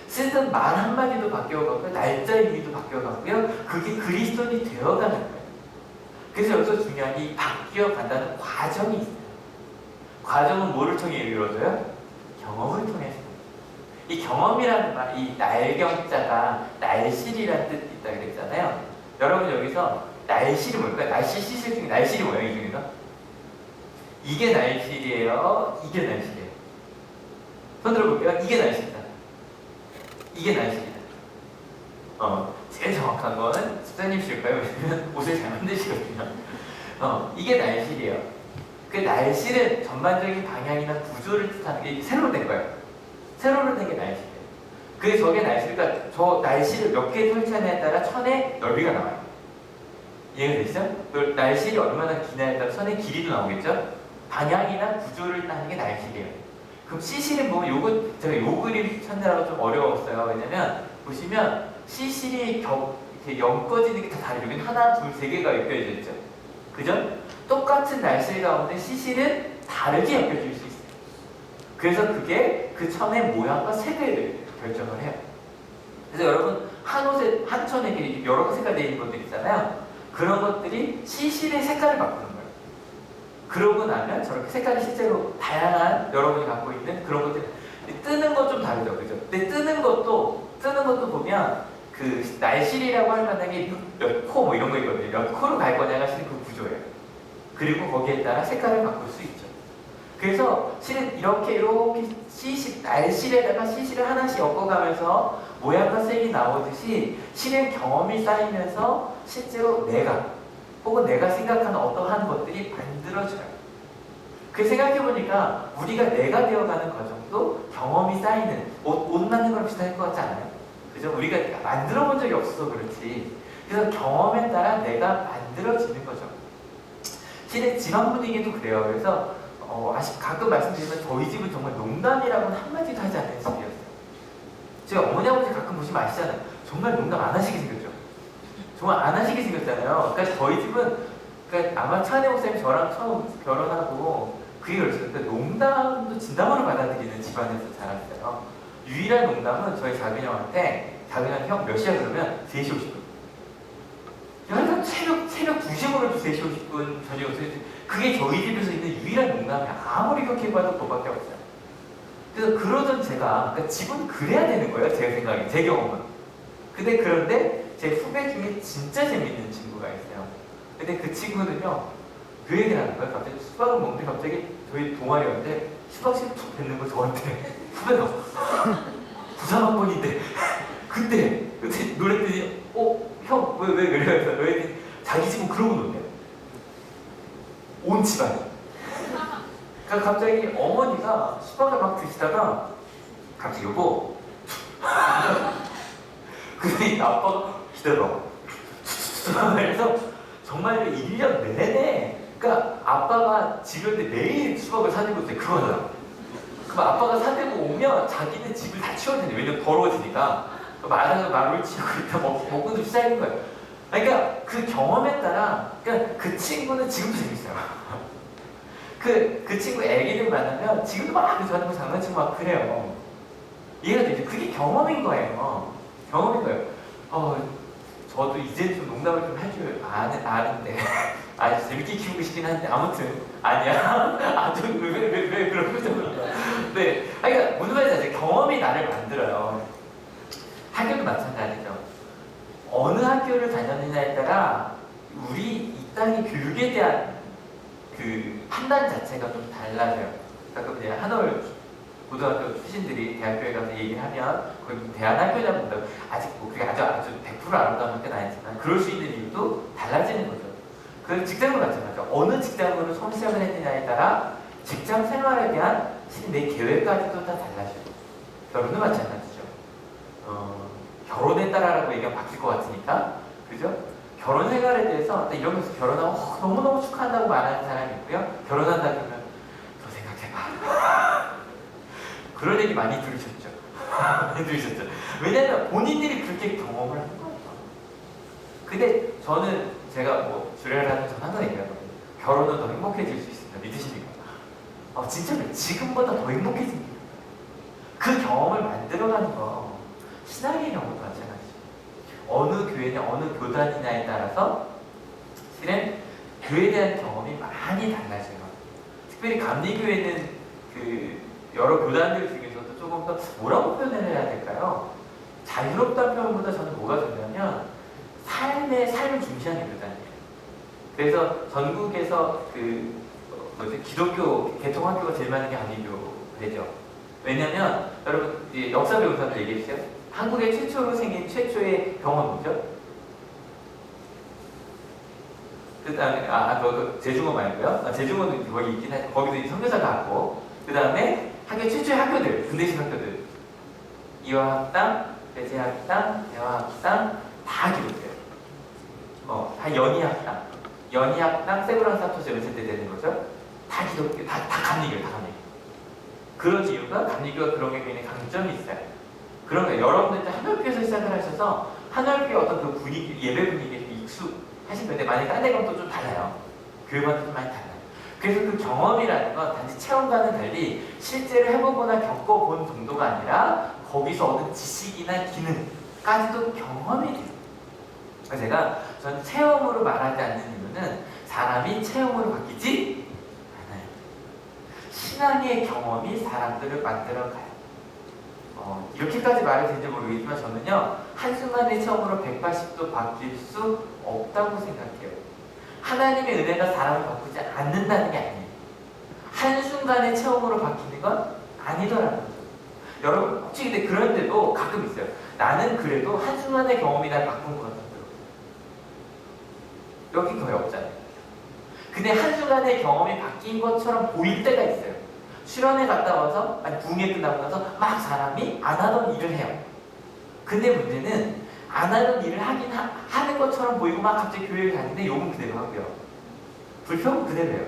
쓰던 말 한마디도 바뀌어가고요. 날짜 의미도 바뀌어가고요. 그게 그리스도인이 되어가는 거예요. 그래서 여기서 중요한 이 바뀌어간다는 과정이 있어요. 과정은 뭐를 통해 이루어져요? 경험을 통해서. 이 경험이라는 말, 이 날경자가 날실이라는 뜻이 있다 그랬잖아요. 여러분 여기서 날실이 뭘까요? 날실 시실 중에 날실이 뭐예요? 이 중에서? 이게 날실이에요? 이게 날실이에요? 손 들어볼게요. 이게 날실이다. 이게 날실이다. 제일 정확한 거는 집사님이실까요? 왜냐면 옷을 잘 만드시거든요. 이게 날실이에요. 그 날실은 전반적인 방향이나 구조를 뜻하는 게 새로 된 거예요. 새로 된 게 날실이에요. 그래서 저게 날실이니까 저 날실을 몇 개 설치하냐에 따라 천의 넓이가 나와요. 이해가 되시죠? 날실이 얼마나 기냐에 따라 천의 길이도 나오겠죠? 방향이나 구조를 따는 게 날실이에요. 그럼 시실은 뭐 요거 제가 요 그림 찾느라고 좀 어려웠어요. 왜냐면 보시면 시실이 이렇게 엮어지는 게 다 다르죠. 여기는 하나, 둘, 세 개가 엮여져 있죠. 그죠? 똑같은 날실 가운데 시실은 다르게 엮여질 수 있어요. 그래서 그게 그 천의 모양과 색을 결정을 해요. 그래서 여러분 한 옷에 한 천에 이렇게 여러 색깔 되어 있는 것들 있잖아요. 그런 것들이 시실의 색깔을 바꾸는 거예요. 그러고 나면 저렇게 색깔이 실제로 다양한 여러분이 갖고 있는 그런 것들 뜨는 것 좀 다르죠, 그죠? 근데 뜨는 것도 보면 그 날실이라고 할 만한 게 몇 코 뭐 이런 거 있거든요. 몇 코로 갈 거냐가 실은 그 구조예요. 그리고 거기에 따라 색깔을 바꿀 수 있죠. 그래서 실은 이렇게 시실, 날실에다가 시실을 하나씩 엮어가면서 모양과 색이 나오듯이 실은 경험이 쌓이면서 실제로 내가 혹은 내가 생각하는 어떠한 것들이 만들어져요. 그 생각해보니까 우리가 내가 되어가는 과정도 경험이 쌓이는 옷 만드는 거랑 비슷할 것 같지 않아요? 그죠? 우리가 만들어 본 적이 없어서 그렇지. 그래서 경험에 따라 내가 만들어지는 거죠. 실은 집안 분위기도 그래요. 그래서 가끔 말씀드리면 저희 집은 정말 농담이라고는 한마디도 하지 않는 집이었어요. 제가 어머니 아버지 가끔 보시면 아시잖아요. 정말 농담 안 하시게 생겼죠. 정말 안 하시게 생겼잖아요. 그러니까 저희 집은 그러니까 아마 차은혜 목사님 저랑 처음 결혼하고 그게 그랬어요. 그러니까 농담도 진담으로 받아들이는 집안에서 자랐어요. 유일한 농담은 저희 작은 형한테 작은 형 몇 시야 그러면 3시 50분. 그러니까 새벽 2시부터 3시 50분 저녁 3시. 그게 저희 집에서 있는 유일한 농담이야. 아무리 그렇게 봐도 그거밖에 없어요. 그래서 그러던 제가 그러니까 집은 그래야 되는 거예요. 제 생각에, 제 경험은. 그런데 제 후배 중에 진짜 재밌는 친구가 있어요. 근데 그 친구는요, 그 얘기를 하는 거예요. 갑자기 수박을 먹는데 갑자기 저희 동아리였는데 수박씨를 툭 뱉는 거 저한테. 후배가 93학번인데 그때 노랬더니 형 왜 그래요? 왜 자기 집은 그러고 논대요. 온 집안이. 그러니까 갑자기 어머니가 수박을 막 드시다가 갑자기 여보 근데 아빠가 기다려 그래서 정말 1년 내내 그러니까 아빠가 집에 올 때 매일 수박을 사주고 있어요. 그거 하다가 그럼 아빠가 사대고 오면 자기는 집을 다 치워야 되는데 왜냐면 더러워지니까 말하는 말을 치우고 있다 먹고도 시작인 거예요. 그러니까 그 경험에 따라 그러니까 그 친구는 지금도 재밌어요. 그 친구 애기들 만나면 지금도 막 저한테 장난치고 막 그래요. 이해가 되죠? 그게 경험인 거예요. 경험인 거예요. 저도 이제 좀 농담을 좀 해줘요. 아는데. 아주 재밌게 키우고 싶긴 한데, 아무튼. 아니야. 왜 그런 거죠? 네. 그러니까, 무슨 말인지 아세요? 경험이 나를 만들어요. 학교도 마찬가지죠. 어느 학교를 다녔느냐에 따라, 우리 이 땅의 교육에 대한 그 판단 자체가 좀 달라져요. 가끔 이제 한올 고등학교 출신들이 대학교에 가서 얘기를 하면 거기 대안학교다 본다. 아직 뭐 그게 아주 100% 아름다운 건 아니지만 그럴 수 있는 이유도 달라지는 거죠. 그 직장도 마찬가지죠. 어느 직장으로 처음 시작을 했느냐에 따라 직장 생활에 대한 내 계획까지도 다 달라지고 결혼도 마찬가지죠. 결혼에 따라라고 얘기가 바뀔 것 같으니까 그죠? 결혼 생활에 대해서 이러면서 결혼하면 너무너무 축하한다고 말하는 사람이 있고요. 결혼한다 그러면 더 생각해봐. 그런 얘기 많이 들으셨죠? 많이 들으셨죠? 왜냐면 본인들이 그렇게 경험을 하는 거예요. 근데 저는 제가 뭐 주례하는 전 항상 얘기하거든요. 결혼은 더 행복해질 수 있습니다. 믿으십니까? 진짜 지금보다 더 행복해집니다. 그 경험을 만들어가는 거 신앙의 경험도 마찬가지죠. 어느 교회냐 어느 교단이냐에 따라서 실은 교회에 대한 경험이 많이 달라져요. 특별히 감리교회는 그 여러 교단들 중에서도 조금 더 뭐라고 표현을 해야 될까요? 자유롭다는 표현보다 저는 뭐가 좋냐면 삶을 중시하는 교단이에요. 그래서 전국에서 기독교 개통학교가 제일 많은 게 감리교회죠. 왜냐면 여러분 역사 배운 사람들 얘기해 주세요. 한국에 최초로 생긴 최초의 병원 뭐죠? 그 다음에 제중원 말고요. 제중원도 거기 있긴 하죠. 거기도 이제 선교사가 왔고 그 다음에 학교 최초의 학교들, 근대식 학교들 이화학당, 배재학당, 대화학당 다 기록돼요. 다 연희학당, 세브란스 합쳐서 연세 때 되는 거죠. 다 기독교, 다 감리교예요, 다 감리교. 그런 이유가 감리교가 그런 게 굉장히 강점이 있어요. 그런 거 여러분들 한올교에서 시작을 하셔서 한올교의 어떤 그 분위기, 예배 분위기에 좀 익숙하신 건데 만약에 딴 데 가면 또 좀 달라요. 교회마다 좀 많이 달라요. 그래서 그 경험이라는 건 단지 체험과는 달리 실제로 해보거나 겪어본 정도가 아니라 거기서 얻은 지식이나 기능까지도 경험이 돼요. 그래서 저는 체험으로 말하지 않는 이유는 사람이 체험으로 바뀌지 않아요. 신앙의 경험이 사람들을 만들어가요. 이렇게까지 말이 되는지 모르겠지만 저는요 한순간의 체험으로 180도 바뀔 수 없다고 생각해요. 하나님의 은혜가 사람을 바꾸지 않는다는 게 아니에요. 한순간의 체험으로 바뀌는 건 아니더라고요. 여러분 혹시 근데 그런데도 가끔 있어요. 나는 그래도 한순간의 경험이 날 바꾼 것 같아요. 여기 거의 없잖아요. 근데 한순간의 경험이 바뀐 것처럼 보일 때가 있어요. 수련회 갔다 와서 부흥회 끝나고 나서 막 사람이 안 하던 일을 해요. 근데 문제는 안 하던 일을 하는 것처럼 보이고 막 갑자기 교회를 가는데 욕은 그대로 하고요. 불평은 그대로 해요.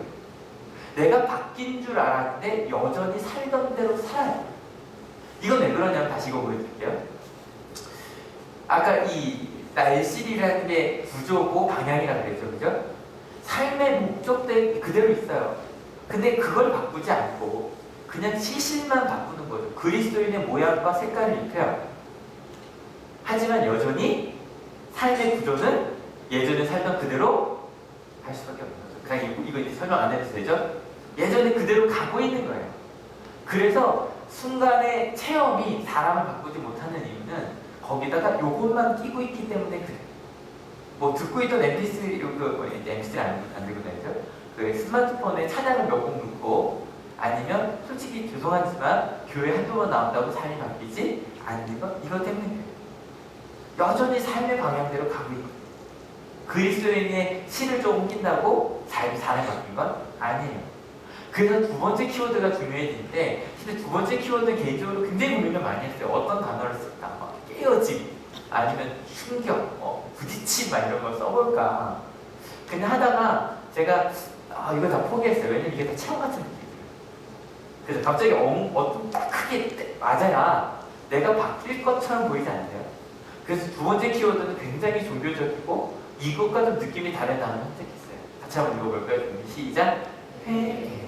내가 바뀐 줄 알았는데 여전히 살던 대로 살아요. 이건 왜 그러냐면 다시 이거 보여드릴게요. 아까 이 날씨라는 게 구조고 방향이라고 그랬죠. 그죠? 삶의 목적대 그대로 있어요. 근데 그걸 바꾸지 않고 그냥 시신만 바꾸는 거죠. 그리스도인의 모양과 색깔을 입혀요. 하지만 여전히 삶의 구조는 예전에 살던 그대로 할 수밖에 없는 거죠. 그냥 이거 이제 설명 안 해도 되죠? 예전에 그대로 가고 있는 거예요. 그래서 순간의 체험이 사람을 바꾸지 못하는 이유는 거기다가 요것만 끼고 있기 때문에 그래요. 뭐 듣고 있던 MP3, MP3 안 들고 다니죠? 그 스마트폰에 찬양을 몇 곡 넣고 아니면 솔직히 죄송하지만 교회 한두 번 나온다고 삶이 바뀌지 않는 것 이것 때문에 여전히 삶의 방향대로 가고 있고 그리스도인의 신을 조금 낀다고 사람이 바뀐 건 아니에요. 그래서 두 번째 키워드가 중요해지는데 근데 두 번째 키워드는 개인적으로 굉장히 고민을 많이 했어요. 어떤 단어를 쓸까? 깨어짐 아니면 충격, 부딪힘 이런 걸 써볼까 근데 하다가 제가 이거 다 포기했어요. 왜냐면 이게 다 체험 같은 느낌이에요. 그래서 갑자기 어떤 딱 크게 맞아야 내가 바뀔 것처럼 보이지 않으세요? 그래서 두 번째 키워드는 굉장히 종교적이고 이것과 좀 느낌이 다른 단어를 선택했어요. 같이 한번 읽어볼까요? 시작! 회개.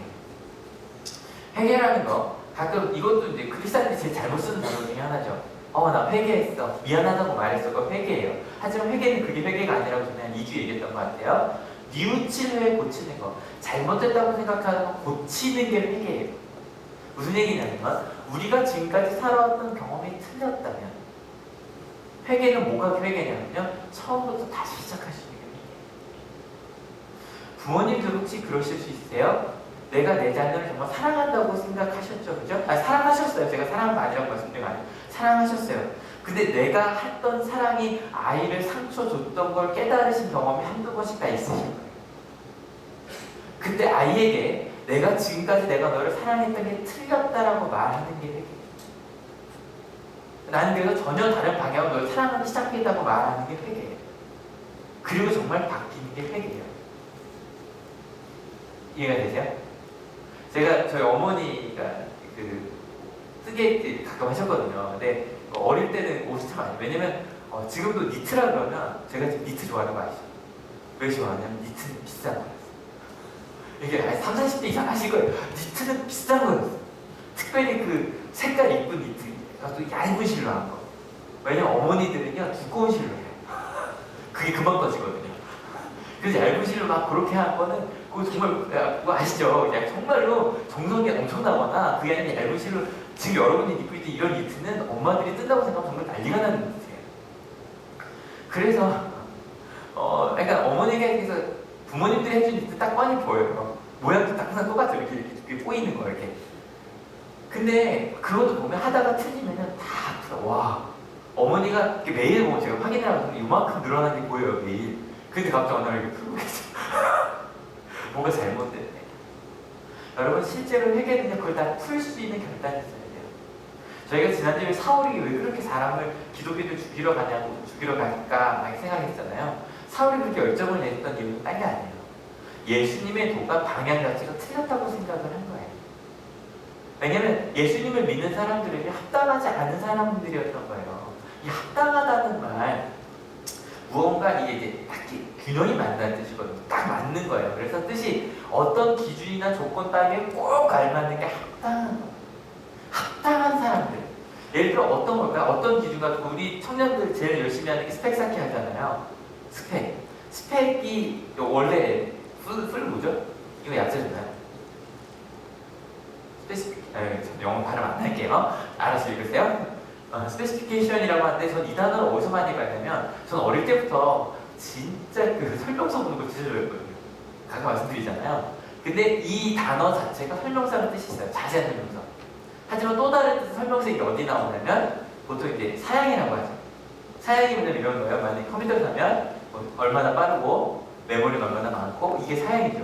회개라는 거 가끔 이것도 이제 크리스찬들이 제일 잘못 쓰는 단어 중에 하나죠. 나 회개했어. 미안하다고 말했어. 그거 회개예요. 하지만 회개는 그게 회개가 아니라고 저는 한 2주 얘기했던 것 같아요. 뉘우칠 회 고치는 거. 잘못됐다고 생각하는 거 고치는 게 회개예요. 무슨 얘기냐면 우리가 지금까지 살아왔던 경험이 틀렸다면 회개는 뭐가 회개냐면요. 처음부터 다시 시작하시는 게 회개예요. 부모님들 혹시 그러실 수 있으세요? 내가 내 자녀를 정말 사랑한다고 생각하셨죠? 그죠? 사랑하셨어요. 제가 사랑한 거 아니라고 말씀드린 거 아니에요. 사랑하셨어요. 근데 내가 했던 사랑이 아이를 상처 줬던 걸 깨달으신 경험이 한두 번씩 다 있으신 거예요. 그때 아이에게 내가 지금까지 내가 너를 사랑했던 게 틀렸다라고 말하는 게 회개예요. 나는 그래서 전혀 다른 방향으로 너를 사랑하기 시작했다고 말하는 게 회개예요. 그리고 정말 바뀌는 게 회개예요. 이해가 되세요? 제가 저희 어머니가 그 뜨개 가끔 하셨거든요. 근데 어릴 때는 옷이 참 많이. 왜냐면 지금도 니트라 그러면 제가 지금 니트 좋아하는 거 아시죠? 왜 좋아하냐면 니트는 비싼 거였어요. 이게 30, 40대 이상 하실 거예요. 니트는 비싼 거였어요. 특별히 그 색깔 이쁜 니트, 또 얇은 실로 한 거. 왜냐면 어머니들은요 두꺼운 실로 해요. 그게 금방 떠지거든요. 그래서 얇은 실로 막 그렇게 한 거는 그거 정말 그거 아시죠? 그냥 정말로 정성이 엄청나거나 그게 아니라 얇은 실로 지금 여러분이 입고 있는 이런 니트는 엄마들이 뜬다고 생각하면 정말 난리가 나는 니트예요. 그래서 그러니까 어머니가 해서 부모님들이 해준 니트 딱 뻔히 보여요. 모양도 딱 항상 똑같아요. 이렇게 꼬이는 거 이렇게. 근데 그것도 보면 하다가 틀리면은 다 아프다. 와, 어머니가 이렇게 매일 보면 제가 확인해보면 이만큼 늘어난 게 보여요 매일. 근데 갑자기 어느 날 이렇게 풀고 계세요. 뭔가 잘못됐네. 여러분 실제로 회개는요 그걸 다 풀 수 있는 결단이 있어야 돼요. 저희가 지난주에 사울이 왜 그렇게 사람을 기독교를 죽이러 갈까 막 생각했잖아요. 사울이 그렇게 열정을 냈던 이유는 딴 게 아니에요. 예수님의 도가 방향 자체가 틀렸다고 생각을 한 거예요. 왜냐면 예수님을 믿는 사람들에게 합당하지 않은 사람들이었던 거예요. 이 합당하다는 말 무언가 이게 이제 딱 균형이 맞는 뜻이거든요. 딱 맞는 거예요. 그래서 뜻이 어떤 기준이나 조건 따위에 꼭 알맞는 게 합당한 거예요. 합당한 사람들. 예를 들어 어떤 걸까요? 어떤 기준과 우리 청년들 제일 열심히 하는 게 스펙 쌓기 하잖아요. 스펙이 원래 풀 뭐죠? 이거 약자잖아요. 영어 발음 안 할게요. 알아서 읽으세요. 스페시피케이션이라고 하는데 전 이 단어를 어디서 많이 봤냐면 전 어릴 때부터 진짜 그 설명서 보는 거 진짜 좋아했거든요. 가끔 말씀드리잖아요. 근데 이 단어 자체가 설명서라는 뜻이 있어요. 자세한 설명서. 하지만 또 다른 뜻의 설명서 이게 어디 나오냐면 보통 이제 사양이라고 하죠. 사양이 뭐냐면 이런 거예요. 만약에 컴퓨터 사면 얼마나 빠르고 메모리는 얼마나 많고 이게 사양이죠.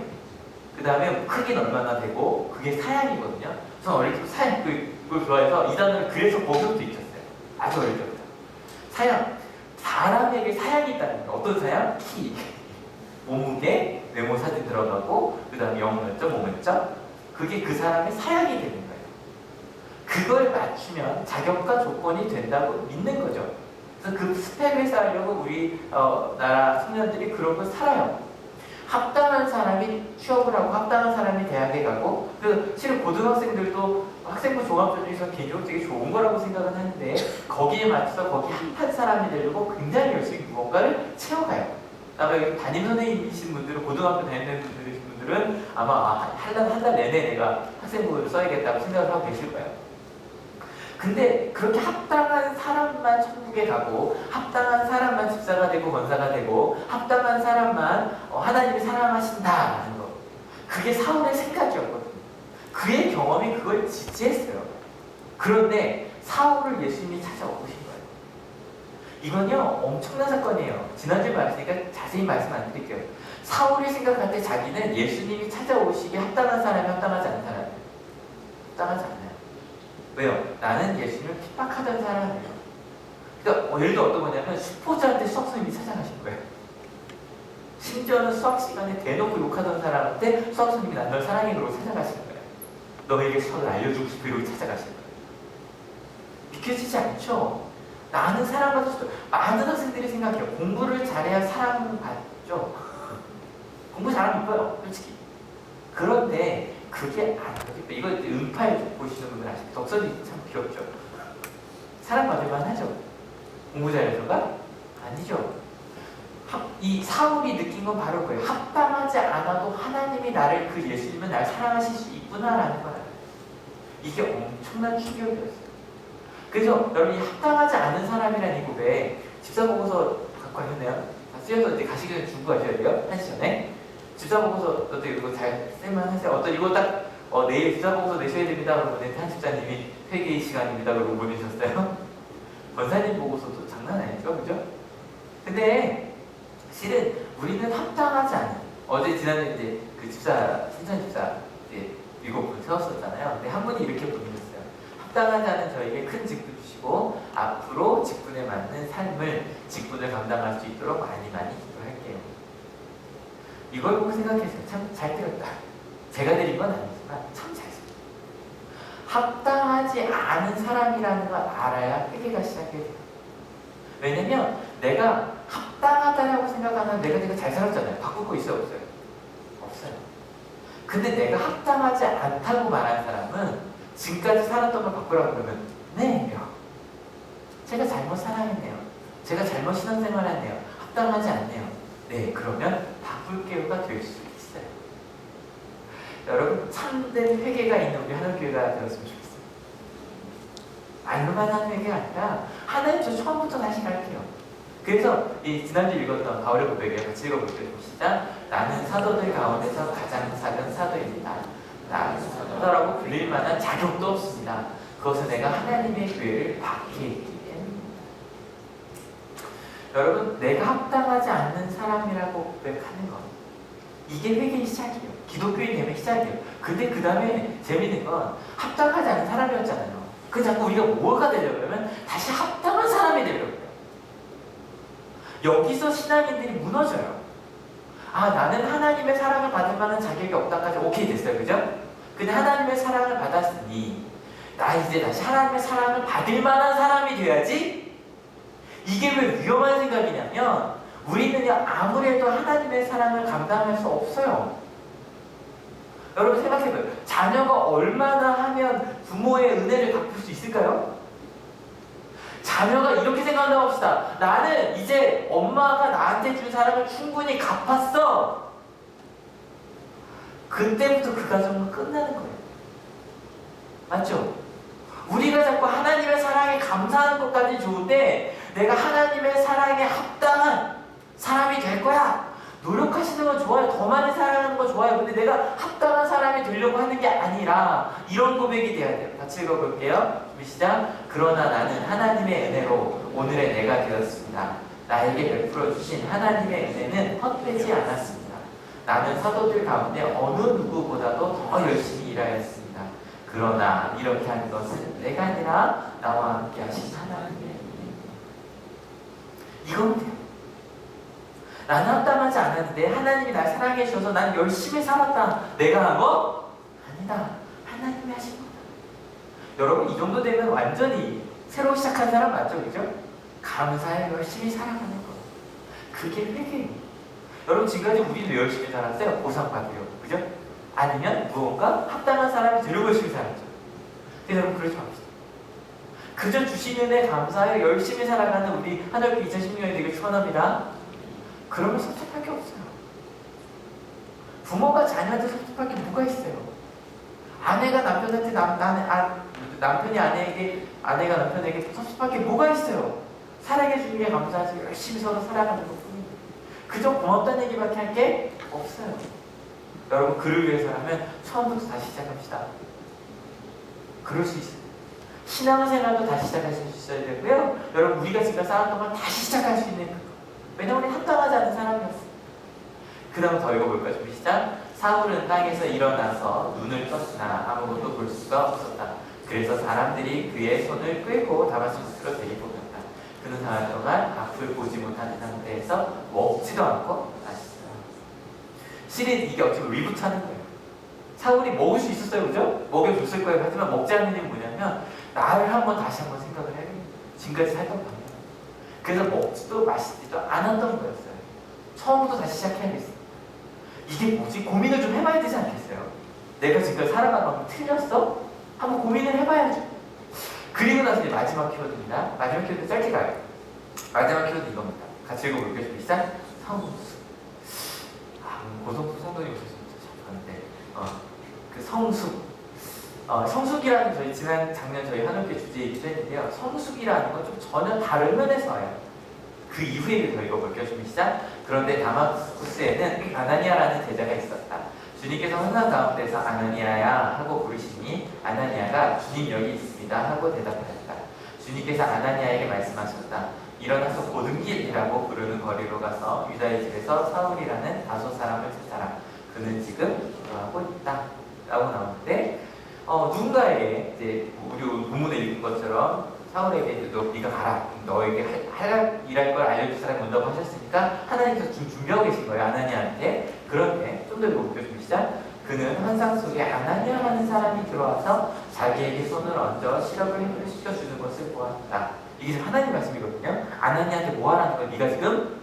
그 다음에 크기는 얼마나 되고 그게 사양이거든요. 저는 어릴 때부터 사양 그걸 좋아해서 이 단어를 그래서 거기서부터 익혔어요. 아주 어릴 때부터. 사양. 사람에게 사양이 있다는 거예요. 어떤 사양? 키. 몸무게, 메모 사진 들어가고 그 다음에 영어 몇 점, 뭐 몇 점. 그게 그 사람의 사양이 되는 거예요. 그걸 맞추면 자격과 조건이 된다고 믿는 거죠. 그래서 그 스펙을 쌓으려고 우리 나라 청년들이 그런 걸 살아요. 합당한 사람이 취업을 하고 합당한 사람이 대학에 가고 그 실은 고등학생들도 학생부 종합전형에서 개인적으로 되게 좋은 거라고 생각은 하는데 거기에 맞춰서 거기 핫한 사람이 되려고 굉장히 열심히 무언가를 채워가요. 아마 여기 담임 선생님이신 분들은 고등학교 다니는 분들은 아마 한 달 내내 내가 학생부를 써야겠다고 생각을 하고 계실 거예요. 근데 그렇게 합당한 사람만 천국에 가고 합당한 사람만 집사가 되고 권사가 되고 합당한 사람만 하나님이 사랑하신다라는 거 그게 사울의 생각이었거든요. 그의 경험이 그걸 지지했어요. 그런데 사울을 예수님이 찾아오신 거예요. 이건요 엄청난 사건이에요. 지난주에 말했으니까 자세히 말씀 안 드릴게요. 사울이 생각할 때 자기는 예수님이 찾아오시기에 합당한 사람이 합당하지 않은 사람이에요. 합당하지 않아요. 왜요? 나는 예수님을 핍박하던 사람이에요. 그러니까 예를 들어 어떤 거냐면 슈퍼자한테 수학 선생님이 찾아가신 거예요. 심지어는 수학 시간에 대놓고 욕하던 사람한테 수학 선생님이 난 널 사랑해 그러고 찾아가신 거예요. 너에게 선을 알려주고 싶어 이러고 찾아가실 거예요. 믿겨지지 않죠? 나는 사랑받을 수 있어. 많은 학생들이 생각해요. 공부를 잘해야 사랑받죠. 공부 잘하면 이뻐요, 솔직히. 그런데 그게 아니에요. 이거 음파에 보시는 분들 아시죠? 덕선이 참 귀엽죠. 사랑받을 만하죠. 공부 잘해서가 아니죠. 이 사울이 느낀 건 바로 그거예요. 합당하지 않아도 하나님이 나를, 그 예수님은 날 사랑하실 수 있구나라는 거예요. 이게 엄청난 충격이었어요. 그래서 여러분이 합당하지 않은 사람이라는 이 고백, 집사보고서 갖고 가셨네요? 다 쓰여서 이제 가시기 전에 준거 하셔야 돼요. 하시기 전에. 집사보고서 어떻게 이거 잘 쓸만하세요? 어떤 이거 딱 내일 집사보고서 내셔야 됩니다. 그러고 한 집사님이 회개 시간입니다. 그러고 보내셨어요. 권사님 보고서도 장난 아니죠, 그죠? 근데 실은 우리는 합당하지 않은, 어제 지난해 이제 그 집사, 신천 집사 이제 7분 세웠었잖아요. 근데 한 분이 이렇게 보내셨어요. 합당하지 않은 저에게 큰 직분 주시고 앞으로 직분에 맞는 삶을, 직분을 감당할 수 있도록 많이 기도할게요. 이걸 보고 생각했어요. 참 잘 들었다. 제가 드린 건 아니지만 참 잘 들었다. 합당하지 않은 사람이라는 걸 알아야 회개가 시작해요. 왜냐면 내가 합당하다라고 생각하면 내가 잘 살았잖아요. 바꿀 거 있어요, 없어요? 없어요. 근데 내가 합당하지 않다고 말하는 사람은 지금까지 살았던 걸 바꾸라고 그러면 네, 제가 잘못 살아했네요. 제가 잘못 신앙생활했네요. 합당하지 않네요. 네, 그러면 바꿀게요가 될 수 있어요. 여러분, 참된 회개가 있는 우리 하늘교회가 되었으면 좋겠어요. 말로만 하는 회개가 아니라 하나님 저 처음부터 다시 갈게요. 그래서 이 지난주 읽었던 바울의 고백에 같이 읽어볼게요. 시작. 나는 사도들 가운데서 가장 작은 사도입니다. 나는 사도라고 불릴 만한 자격도 없습니다. 그것은 내가 하나님의 교회를 박해했기 때문입니다. 여러분, 내가 합당하지 않는 사람이라고 고백하는 것, 이게 회개의 시작이에요. 기독교인 되면 시작이에요. 근데 그 다음에 재밌는 건 합당하지 않은 사람이었잖아요. 그 자꾸 우리가 뭐가 되려고 하면 다시 합당한 사람이 되려고 해요. 여기서 신앙인들이 무너져요. 아, 나는 하나님의 사랑을 받을 만한 자격이 없다까지 오케이 됐어요. 그죠? 근데 하나님의 사랑을 받았으니 나 이제 다시 하나님의 사랑을 받을 만한 사람이 돼야지? 이게 왜 위험한 생각이냐면 우리는요, 아무래도 하나님의 사랑을 감당할 수 없어요. 여러분 생각해봐요. 자녀가 얼마나 하면 부모의 은혜를 갚을 수 있을까요? 자녀가 이렇게 생각한다고 합시다. 나는 이제 엄마가 나한테 준 사랑을 충분히 갚았어. 그때부터 그 가정은 끝나는 거예요. 맞죠? 우리가 자꾸 하나님의 사랑에 감사하는 것까지 좋은데 내가 하나님의 사랑에 합당한 사람이 될 거야. 노력하시는 건 좋아요. 더 많이 사랑하는 건 좋아요. 근데 내가 합당한 사람이 되려고 하는 게 아니라 이런 고백이 돼야 돼요. 같이 읽어볼게요. 준비 시작. 그러나 나는 하나님의 은혜로 오늘의 내가 되었습니다. 나에게 베풀어 주신 하나님의 은혜는 헛되지 않았습니다. 나는 사도들 가운데 어느 누구보다도 더 열심히 일하였습니다. 그러나 이렇게 한 것은 내가 아니라 나와 함께 하신 하나님의 은혜입니다. 이건 돼요. 나는 합당하지 않았는데 하나님이 날 사랑해 주셔서 난 열심히 살았다. 내가 한 거? 아니다. 하나님이 하신 거다. 여러분, 이 정도 되면 완전히 새로 시작한 사람 맞죠? 그죠? 감사해 열심히 살아가는 거. 그게 회개예요. 여러분, 지금까지 우리도 열심히 살았어요. 보상받으려고. 그죠? 아니면 무언가 합당한 사람이 되려고 열심히 살았죠. 근데 여러분, 그러지 맙시다. 그저 주신 은혜 감사해 열심히 살아가는 우리 하늘교 2016년이 되길 축원합니다. 그러면 섭섭할 게 없어요. 부모가 자녀한테 섭섭할 게 뭐가 있어요? 아내가 남편한테 남편이 아내에게, 아내가 남편에게 섭섭할 게 뭐가 있어요? 사랑해주는 게 감사하지 열심히 서로 살아가는 것 뿐입니다. 그저 고맙다는 얘기밖에 할 게 없어요. 여러분, 그를 위해서라면 처음부터 다시 시작합시다. 그럴 수 있어요. 신앙생활도 다시 시작할 수 있어야 되고요. 여러분, 우리가 지금 쌓았던 걸 다시 시작할 수 있는 그거. 왜냐면 우리 합당하지 않은 사람이었어. 그 다음 더 읽어볼까요? 준비 시작. 사울은 땅에서 일어나서 눈을 떴으나 아무것도 볼 수가 없었다. 그래서 사람들이 그의 손을 끌고 다마스쿠스로 데리고 갔다. 그는 사흘 동안 앞을 보지 못하는 상태에서 먹지도 않고 마셨어요. 실은 이게 어떻게 리부트하는 거예요. 사울이 먹을 수 있었어요, 그죠? 먹여줬을 거예요. 하지만 먹지 않는 이유는 뭐냐면 나를 다시 한번 생각을 해야 돼요. 지금까지 살던 방향. 그래서 먹지도 마시지도 않았던 거였어요. 처음부터 다시 시작해야겠어요. 이게 뭐지? 고민을 좀 해봐야 되지 않겠어요? 내가 지금 살아가는 방법이 틀렸어? 한번 고민을 해봐야죠. 그리고 나서 이제 마지막 키워드입니다. 마지막 키워드 짧게 가요. 마지막 키워드 이겁니다. 같이 읽어볼게요. 비싼 성수. 고성수 성도님 오셨으면 참 좋았는데. 그 성숙. 성숙이라는 저희 지난 작년 저희 한옥교 주제이기도 했는데요. 성숙이라는 건 좀 전혀 다른 면에서 와요. 그 이후에 더 읽어볼게요. 좀 시작. 그런데 다마스쿠스에는 아나니아라는 제자가 있었다. 주님께서 환상 가운데서 아나니아야 하고 부르시니 아나니아가 주님 여기 있습니다 하고 대답하였다. 주님께서 아나니아에게 말씀하셨다. 일어나서 고등길이라고 부르는 거리로 가서 유다의 집에서 사울이라는 다소 사람을 찾아라. 그는 지금 기도하고 있다. 라고 나오는데 누군가에게 이제 우리 본문에 읽은 것처럼 사울에게 네가 가라. 너에게 일할 걸 알려줄 사람이 온다고 하셨으니까 하나님께서 지금 준비하고 계신 거예요. 아나니아한테. 그런데 좀 더 읽어볼게요. 좀 시작. 그는 환상 속에 아나니아라는 사람이 들어와서 자기에게 손을 얹어 시력을 회복시켜주는 것을 보았다. 이게 지금 하나님 말씀이거든요. 아나니아한테 뭐 하라는 거야? 네가 지금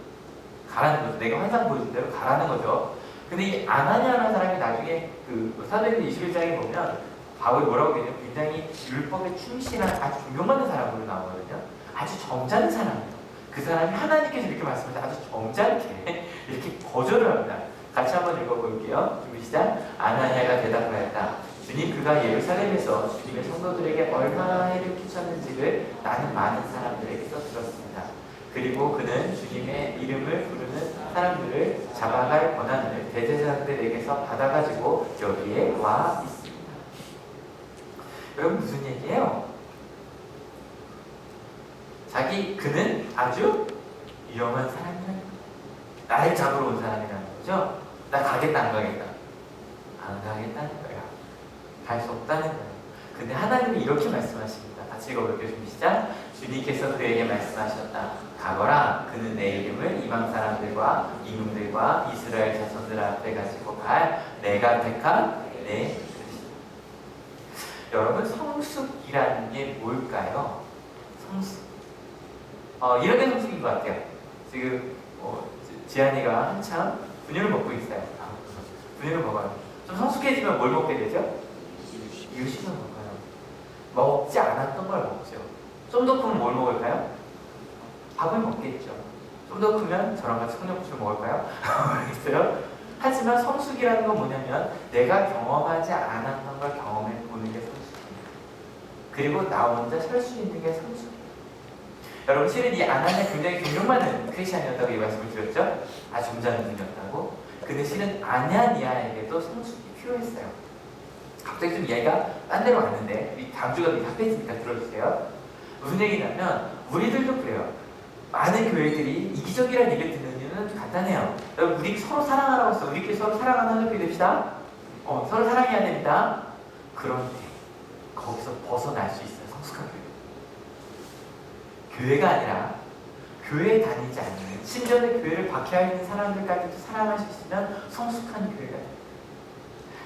가라는 거죠. 내가 환상 보여준 대로 가라는 거죠. 근데 이 아나니아라는 사람이 나중에 그 사도행전 21장에 보면 바울이 뭐라고 얘기해요? 굉장히 율법에 충실한 아주 존경받는 사람으로 나오거든요. 아주 점잖은 사람이에요. 그 사람이 하나님께서 이렇게 말씀하셔서 아주 점잖게 이렇게 거절을 합니다. 같이 한번 읽어볼게요. 준비 시작. 아나니아가 대답하였다. 주님, 그가 예루살렘에서 주님의 성도들에게 얼마나 해를 끼쳤는지를 나는 많은 사람들에게서 들었습니다. 그리고 그는 주님의 이름을 부르는 사람들을 잡아갈 권한을 대제사장들에게서 받아가지고 여기에 와 있습니다. 여러분 무슨 얘기예요? 그는 아주 위험한 사람이라는 거예요. 나를 잡으러 온 사람이라는 거죠. 나 가겠다 안 가겠다? 안 가겠다는 거야. 갈 수 없다는 거예요. 근데 하나님이 이렇게 말씀하십니다. 같이 읽어볼게요. 준비 시작. 주님께서 그에게 말씀하셨다. 가거라. 그는 내 이름을 이방 사람들과 이민들과 이스라엘 자손들 앞에 가지고 갈 내가 택한 내 그릇이다. 여러분, 성숙이라는 게 뭘까요? 성숙. 이런 게 성숙인 것 같아요. 지금 지안이가 한참 분유를 먹고 있어요. 분유를 먹어요. 좀 성숙해지면 뭘 먹게 되죠? 유식을 먹어요. 먹지 않았던 걸 먹죠. 좀 더 크면 뭘 먹을까요? 밥을 먹겠죠. 좀 더 크면 저랑 같이 콩나물을 먹을까요? 모르겠어요. 하지만 성숙이라는 건 뭐냐면 내가 경험하지 않았던 걸 경험해 보는 게 성숙입니다. 그리고 나 혼자 설 수 있는 게 성숙입니다. 여러분, 실은 이 아나니아 굉장히 존경받는 크리스찬이었다고 이 말씀을 드렸죠? 아주 점잖은 분이었다고. 근데 실은 아나니아에게도 성숙이 필요했어요. 갑자기 좀 이야기가 딴 데로 왔는데 이 다음 주가 답했으니까 들어주세요. 무슨 얘기냐면 우리들도 그래요. 많은 교회들이 이기적이라는 얘기를 듣는 이유는 간단해요. 여러분, 우리 서로 사랑하라고 했어. 우리끼리 서로 사랑하는 한국이 됩시다. 서로 사랑해야 됩니다. 그런데 거기서 벗어날 수 있어요. 성숙한 교회. 교회가 아니라 교회에 다니지 않는, 심지어 교회를 박해하고 있는 사람들까지도 사랑할 수 있으면 성숙한 교회가 돼요.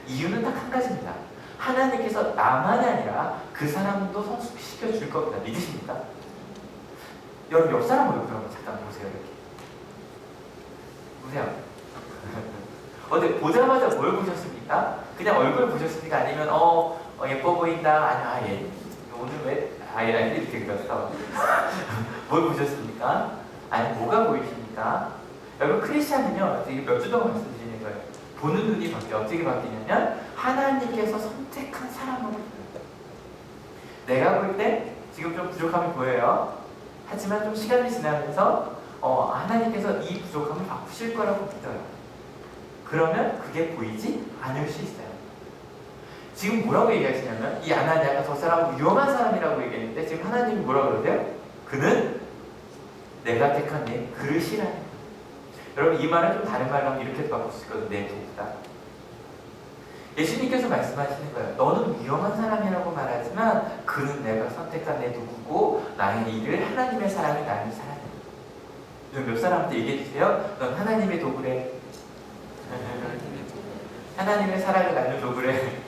이유는 딱 한 가지입니다. 하나님께서 나만이 아니라 그 사람도 성숙시켜 줄 겁니다. 믿으십니까? 여러분, 옆 사람 얼굴 한번 잠깐 보세요. 이렇게 보세요. 어제 보자마자 뭘 보셨습니까? 그냥 얼굴 보셨습니까? 아니면 예뻐 보인다. 아니 얘 오늘 왜 이렇게 그렸어? 뭘 보셨습니까? 아니 뭐가 보이십니까? 여러분, 크리스찬은요, 이게 몇 주 동안 말씀드리는 거예요. 보는 눈이 바뀌어요. 어떻게 바뀌냐면 하나님께서 선택한 사람으로 보여요. 내가 볼 때 지금 좀 부족함이 보여요. 하지만 좀 시간이 지나면서 하나님께서 이 부족함을 바꾸실 거라고 믿어요. 그러면 그게 보이지 않을 수 있어요. 지금 뭐라고 얘기하시냐면 이 아나니아가 저 사람은 위험한 사람이라고 얘기했는데 지금 하나님이 뭐라고 그러세요? 그는 내가 택한 내 그릇이라는 거예요. 여러분, 이 말은 좀 다른 말로 하면 이렇게 바꿀 수 있거든요. 내 도구다. 예수님께서 말씀하시는 거예요. 너는 위험한 사람이라고 말하지만 그는 내가 선택한 내 도구고 나의 일을 하나님의 사람이 나를 사랑해. 몇 사람한테 얘기해 주세요. 넌 하나님의 도구래. 하나님의 사랑을 나눌 도구래.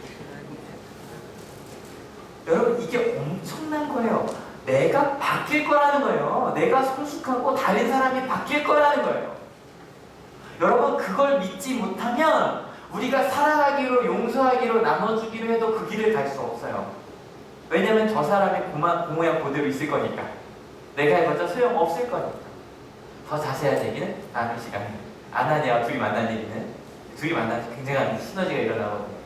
여러분 이게 엄청난 거예요. 내가 바뀔 거라는 거예요. 내가 성숙하고 다른 사람이 바뀔 거라는 거예요. 여러분 그걸 믿지 못하면 우리가 사랑하기로 용서하기로 나눠주기로 해도 그 길을 갈 수 없어요. 왜냐면 저 사람의 고모양 그대로 있을 거니까. 내가 해봤자 소용없을 거니까. 더 자세한 얘기는 다음 시간에 아나니아와 둘이 만난 얘기는 둘이 만나서 굉장한 시너지가 일어나거든요.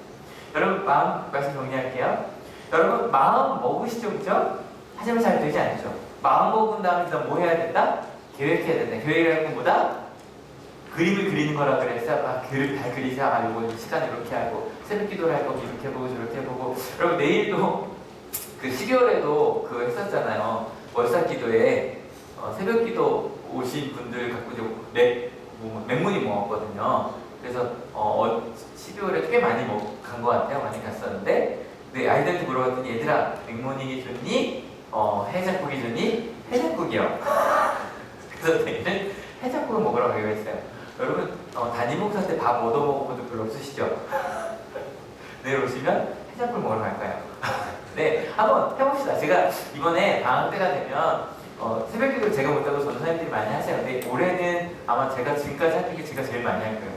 여러분 마음 말씀 정리할게요. 여러분 마음 먹으시죠, 그죠? 하지만 잘 되지 않죠. 마음 먹은 다음에 뭐 해야 된다? 계획해야 된다. 계획을 하는 것보다 그림을 그리는 거라 그래서 그림 잘 그리자. 요거 시간 이렇게 하고 새벽 기도를 할 거고 이렇게 보고 저렇게 보고. 여러분 내일도 그 12월에도 그거 했었잖아요. 월삭 기도에 새벽 기도 오신 분들 갖고 이제 맹문이 모았거든요. 그래서 12월에 꽤 많이 간 것 같아요. 많이 갔었는데 근데 아이들한테 물어봤더니 얘들아 맹문이 좋니? 해장국이 좋니? 해장국이요. 그래서 내일은 해장국을 먹으러 가기로 했어요. 여러분 담임 목사 때 밥 얻어 먹은 것도 별로 없으시죠? 내일 오시면 해장국 먹으러 갈 거예요. 네, 한번 해봅시다. 제가 이번에 방학 때가 되면 새벽 기도를 제가 못하고 전도사님들이 많이 하세요. 근데 올해는 아마 제가 지금까지 한 중에 제가 제일 많이 할 거예요.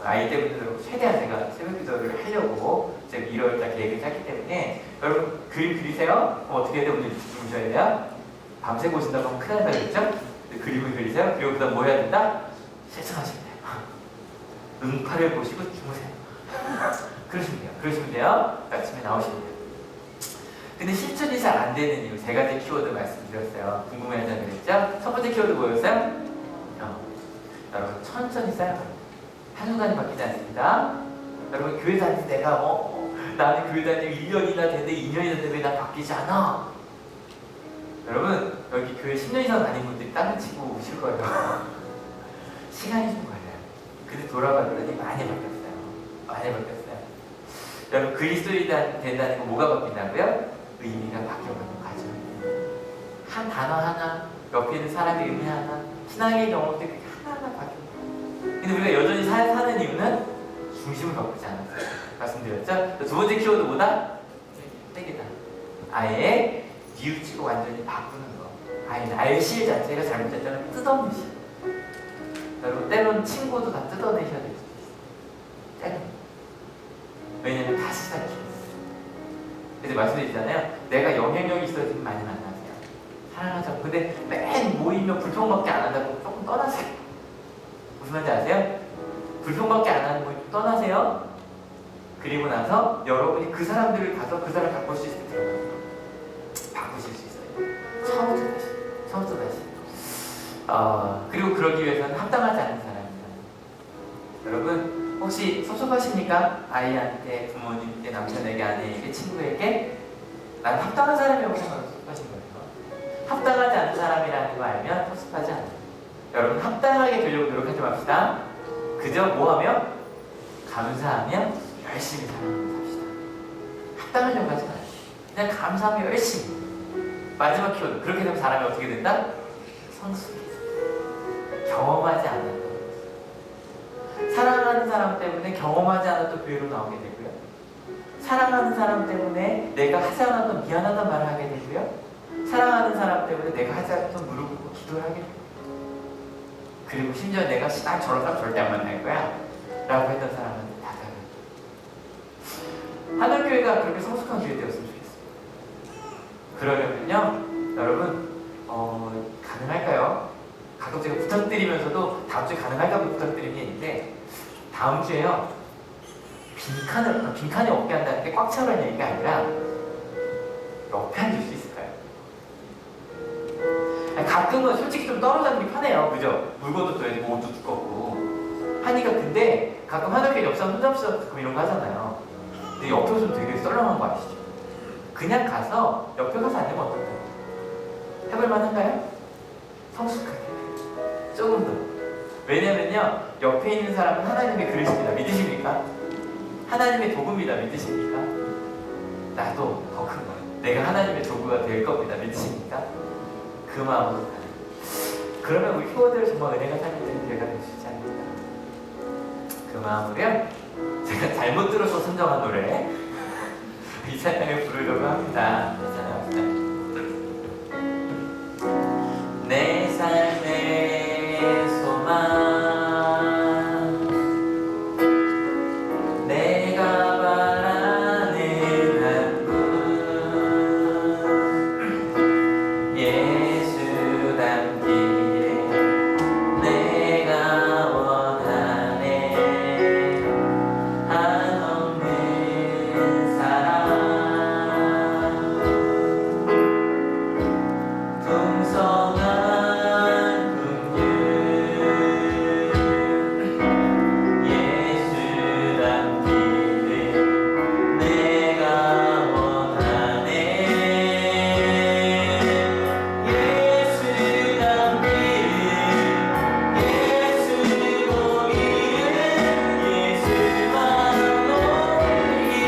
아이 때부터 최대한 제가 새벽 기도를 하려고 제가 1월달 계획을 짰기 때문에 여러분 그림 그리세요? 어떻게 해야 돼요? 오늘 주무셔야 돼요? 밤새 보신다고 하면 큰일 난다고 했죠? 그림을 그리세요? 그리고 그 다음 뭐 해야 된다? 실천하시면 돼요. 응파를 보시고 주무세요. 그러시면 돼요. 아침에 나오시면 돼요. 근데 실천이 잘 안 되는 이유 세 가지 키워드 말씀드렸어요. 궁금해하잖아요. 그랬죠? 첫 번째 키워드 뭐였어요? 여러분 천천히 쌓여갑니다. 한순간이 바뀌지 않습니다. 여러분 교회 다닐 때가 나는 교회 다니고 1년이나 됐는데 2년이나 됐는데 왜 나 바뀌지 않아? 여러분 여기 교회 10년 이상 다닌 분들이 땅을 치고 오실 거예요. 시간이 좀 걸려요. 근데 돌아가더니 많이 바뀌었어요. 많이 바뀌었어요. 여러분 그리스도인이 된다는 건 뭐가 바뀐다고요? 의미가 바뀌어가는 과정이에요. 한 단어 하나, 옆에 있는 사람의 의미 하나, 신앙의 경험들 그게 하나하나 바뀌어요. 근데 우리가 여전히 사는 이유는 중심을 바꾸지 않았어요. 말씀드렸죠? 두 번째 키워드보다 세게다. 아예 뉘우치고 완전히 바꾸는 거. 아예 날실 자체가 잘못됐다면 뜯어내시. 여러분 때로는 친구도 다 뜯어내셔야 될 수도 있어요. 때로는. 왜냐면 다시 시작해요. 그래서 말씀드리잖아요. 내가 영향력이 있어지면 많이 만나세요. 사랑하자고. 근데 맨 모이면 불평밖에 안 한다고 조금 떠나세요. 무슨 말인지 아세요? 불평밖에 안 하는 분 떠나세요. 그리고 나서 여러분이 그 사람들을 가서 그 사람을 바꿀 수 있을 때 들어가서 바꾸실 수 있어요. 처음부터 다시. 그리고 그러기 위해서는 합당하지 않은 사람입니다. 여러분 혹시 섭섭하십니까? 아이한테, 부모님께, 남편에게, 아내에게, 친구에게 난 합당한 사람이라고 생각하면 섭섭하신 거예요. 합당하지 않은 사람이라는 거 알면 섭섭하지 않아요. 여러분 합당하게 되려고 노력하지 맙시다. 그저 뭐하며? 감사하며 열심히 살아가면서 삽시다. 합당하려고 하지 마요. 그냥 감사하며 열심히. 마지막 키워드. 그렇게 되면 사람이 어떻게 된다? 성숙해져. 경험하지 않는 거. 사랑하는 사람 때문에 경험하지 않았던 교회로 나오게 되고요. 사랑하는 사람 때문에 내가 하지 않았던 미안하다는 말을 하게 되고요. 사랑하는 사람 때문에 내가 하지 않았던 무릎 꿇고 기도를 하게 되고요. 그리고 심지어 내가 난 저런 사람 절대 안 만날 거야 라고 했던 사람은 다 다르죠. 하늘교회가 그렇게 성숙한 교회 되었으면 좋겠어요. 그러려면요 여러분 가능할까요? 가끔 제가 부탁드리면서도 다음 주에 가능할까 부탁드리는 게 있는데 다음 주에요 빈칸이 없게 한다는 게 꽉 차오라는 얘기가 아니라 옆에 앉을 수 있을까요? 가끔은 솔직히 좀 떨어져 앉는 게 편해요. 그죠? 물건도 또 해야지 옷도 두껍고 하니까. 근데 가끔 하늘교회 옆사람 혼잡시다 가끔 이런 거 하잖아요. 근데 옆에 좀 되게 썰렁한 거 아시죠? 그냥 가서 옆에 가서 앉으면 어떨까요? 해볼만 한가요? 성숙하게 조금 더. 왜냐면요 옆에 있는 사람은 하나님의 그릇입니다. 믿으십니까? 하나님의 도구입니다. 믿으십니까? 나도 더 큰 거예요. 내가 하나님의 도구가 될 겁니다. 믿으십니까? 그 마음으로 가요. 그러면 우리 키워드를 정말 은혜가 삶을 교회가 될 수 있지 않을까. 그 마음으로요 제가 잘못 들어서 선정한 노래 이 찬양을 부르려고 합니다. 찬양합니다. 내 삶의 소망, 내가 바라는 한 분, 예수 닮기를 내가 원하네. 한없는 사랑, 풍성한 긍휼, 예수 닮기를 내가 원하네. 예수 닮기를, 예수 보기를, 예수만 높이길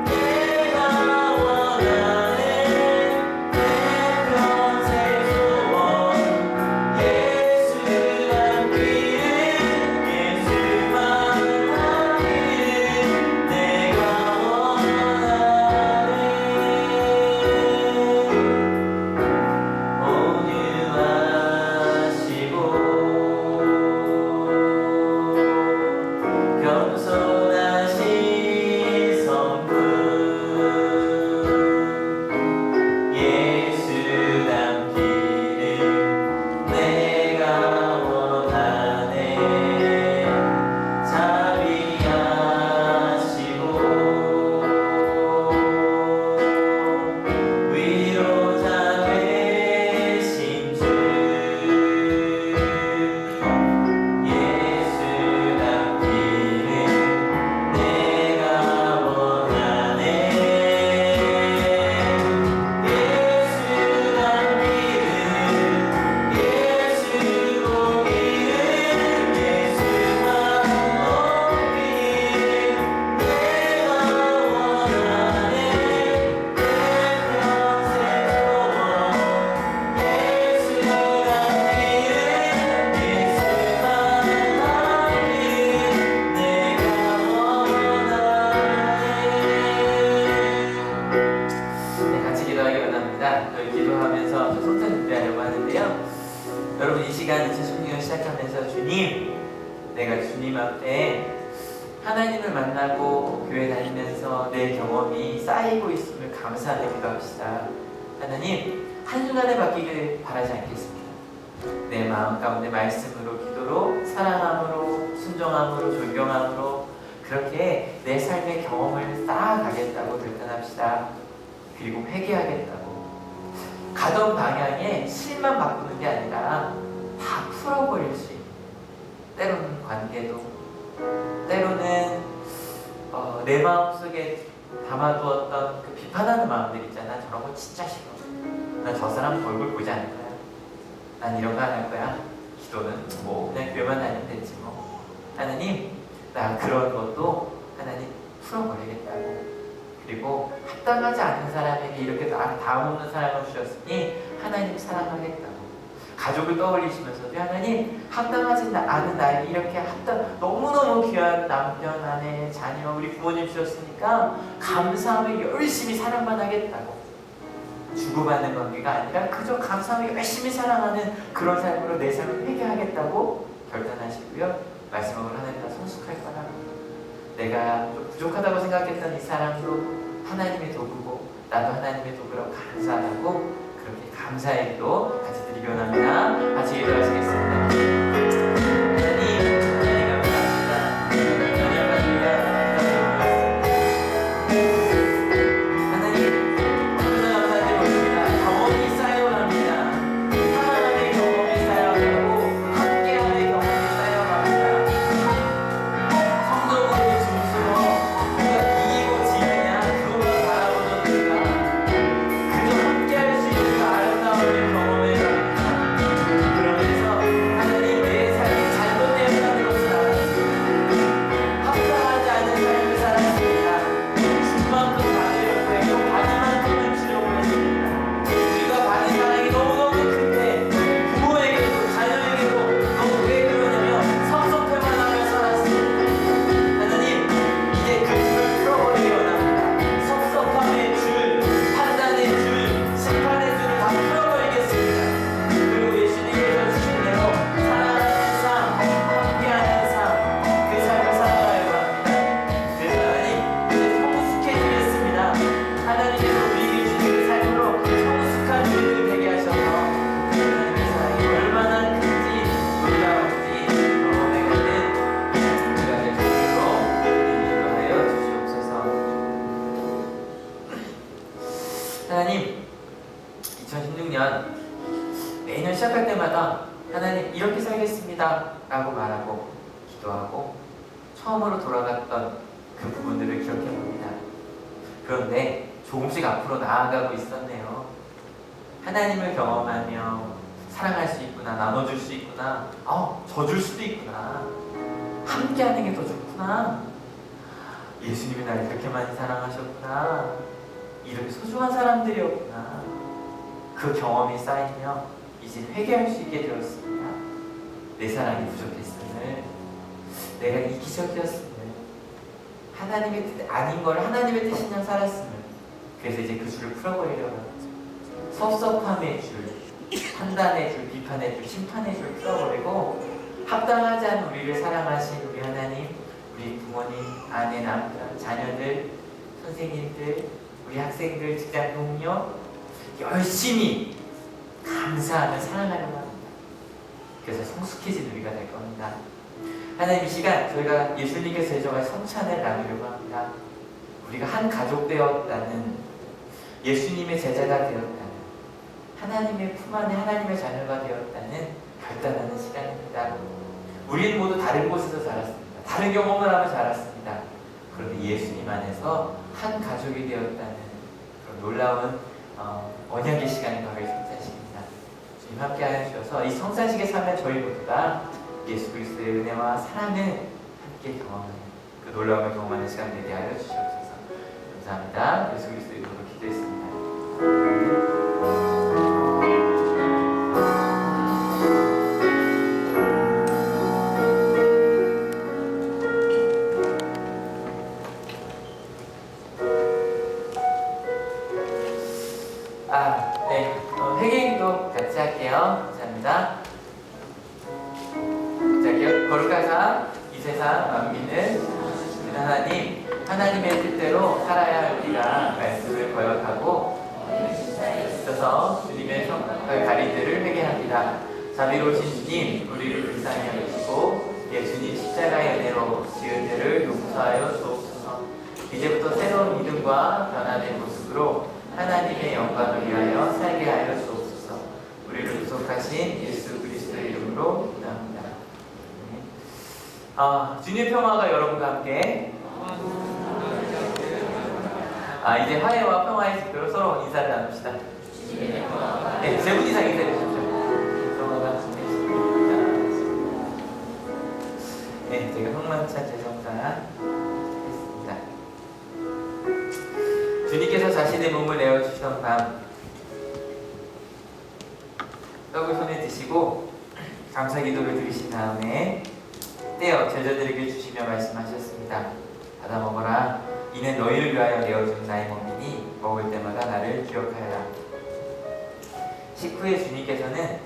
내가 원하네. 내 평생 소원, 예수 닮기를, 예수만 닮기를 내가 원하네. 온유하시고 겸손하신 성품, 예수 닮기를 내가 원하네. 자비하시고 위로자 되신 주, 예수 닮기를 내가 원하네. 예수 닮기를, 예수 보기를, 예수만 높이길 내가 원하네. 내 평생 소원, 예수 닮기를, 예수만 닮기를 내가 원하네. 네, 같이 기도하기 원합니다. 저희 기도하면서 성찬 준비하려고 하는데요. 여러분, 이 시간 2016년 시작하면서 주님, 내가 주님 앞에 하나님을 만나고 교회 다니면서 내 경험이 쌓이고 있음을 감사하게 기도합시다. 하나님, 한순간에 바뀌길 바라지 않겠습니다. 내 마음 가운데 말씀으로, 기도로, 사랑함으로, 순종함으로, 존경함으로 그렇게 내 삶의 경험을 쌓아가겠다고 결단합시다. 그리고 회개하겠다고. 가던 방향에 실만 바꾸는 게 아니라 다 풀어버릴 수 있는, 때로는 관계도, 때로는 내 마음속에 담아두었던 그 비판하는 마음들 있잖아. 저런 거 진짜 싫어. 난 저 사람 얼굴 보지 않을 거야. 난 이런 거 안 할 거야. 기도는 뭐 그냥 교회만 다니면 되지 뭐. 하나님, 나 그런 것도 하나님 풀어버리겠다고. 그리고 합당하지 않은 사람에게 이렇게 다음 없는 사랑을 주셨으니 하나님 사랑하겠다고. 가족을 떠올리시면서도 하나님, 합당하지 않은 나에게 이렇게 너무너무 귀한 남편, 아내, 자녀, 우리 부모님 주셨으니까 감사하며 열심히 사랑만 하겠다고. 주고받는 관계가 아니라 그저 감사하며 열심히 사랑하는 그런 삶으로 내 삶을 회개하겠다고 결단하시고요. 마지막으로 하나님, 나 성숙할 거라고. 내가 좀 부족하다고 생각했던 이 사람도 하나님의 도구고 나도 하나님의 도구라고 감사하고, 그렇게 감사의 기도 같이 드리기 원합니다. 같이 기도하시겠습니다. 하나님 감사합니다. 하나님 감사드리고 있습니다. 경험이 쌓여갑니다. 사랑의 경험이 쌓여가고 함께하는 경험이 쌓여갑니다. 성적으로 점수로 누가 이기고 지느냐 그것만 바라보던 우리가 그저 함께할 수 있는 아름다운 경험에 갑니다. 시작할 때마다 하나님 이렇게 살겠습니다 라고 말하고 기도하고 처음으로 돌아갔던 그 부분들을 기억해 봅니다. 그런데 조금씩 앞으로 나아가고 있었네요. 하나님을 경험하며 사랑할 수 있구나, 나눠줄 수 있구나, 져줄 수도 있구나, 함께하는 게 더 좋구나, 예수님이 나를 그렇게 많이 사랑하셨구나, 이렇게 소중한 사람들이었구나, 그 경험이 쌓이며 이제 회개할 수 있게 되었습니다. 내 사랑이 부족했음을, 내가 이기적이었음을, 하나님의 뜻 아닌 걸 하나님의 뜻인 양 살았음을, 그래서 이제 그 줄을 풀어버리려고 하죠. 섭섭함의 줄, 판단의 줄, 비판의 줄, 심판의 줄 풀어버리고 합당하지 않은 우리를 사랑하신 우리 하나님, 우리 부모님, 아내, 남편, 자녀들, 선생님들, 우리 학생들, 직장 동료 열심히 감사하며 사랑하려고 합니다. 그래서 성숙해진 우리가 될 겁니다. 하나님, 이 시간 저희가 예수님께서 제정한 성찬을 나누려고 합니다. 우리가 한 가족 되었다는, 예수님의 제자가 되었다는, 하나님의 품 안에 하나님의 자녀가 되었다는 결단하는 시간입니다. 우리는 모두 다른 곳에서 자랐습니다. 다른 경험을 하며 자랐습니다. 그런데 예수님 안에서 한 가족이 되었다는 그런 놀라운 언약의 시간이 바로 이 성찬식입니다. 주님 함께하여 주셔서 이 성찬식의 삶에 저희 모두가 예수 그리스도의 은혜와 사랑을 함께 경험하는, 그 놀라움을 경험하는 시간 되게 하여 주시옵소서. 감사합니다. 예수 그리스도의 이름으로 기도했습니다. 회개기도 같이 할게요. 감사합니다. 자, 거룩하사 이 세상 만민을 하나님, 하나님의 뜻대로 살아야 할 우리가 말씀을 거역하고 있어서 주님의 성령의 가리들을 회개합니다. 자비로우신 주님, 우리를 불쌍히 여기시고 예수님 십자가의 은혜로 지은 죄를 용서하여 주옵소서. 이제부터 새로운 믿음과 변화된 모습으로 하나님의 영광을 위하여 살게 하여 주옵소서. 우리를 구속하신 예수 그리스도의 이름으로 기도합니다. 주님의 평화가 여러분과 함께. 이제 화해와 평화의 지표로 서로 인사를 나눕시다. 네, 세 분 이상 인사해 주십시오. 평화가 함께 있습니다. 네, 제가 흥만찬 재성사 했습니다. 주님께서 자신의 몸을 내어주시던 밤, 떡을 손에 드시고 감사 기도를 드리신 다음에 떼어 제자들에게 주시며 말씀하셨습니다. 받아 먹어라. 이는 너희를 위하여 내어준 나의 몸이니 먹을 때마다 나를 기억하여라. 식후에 주님께서는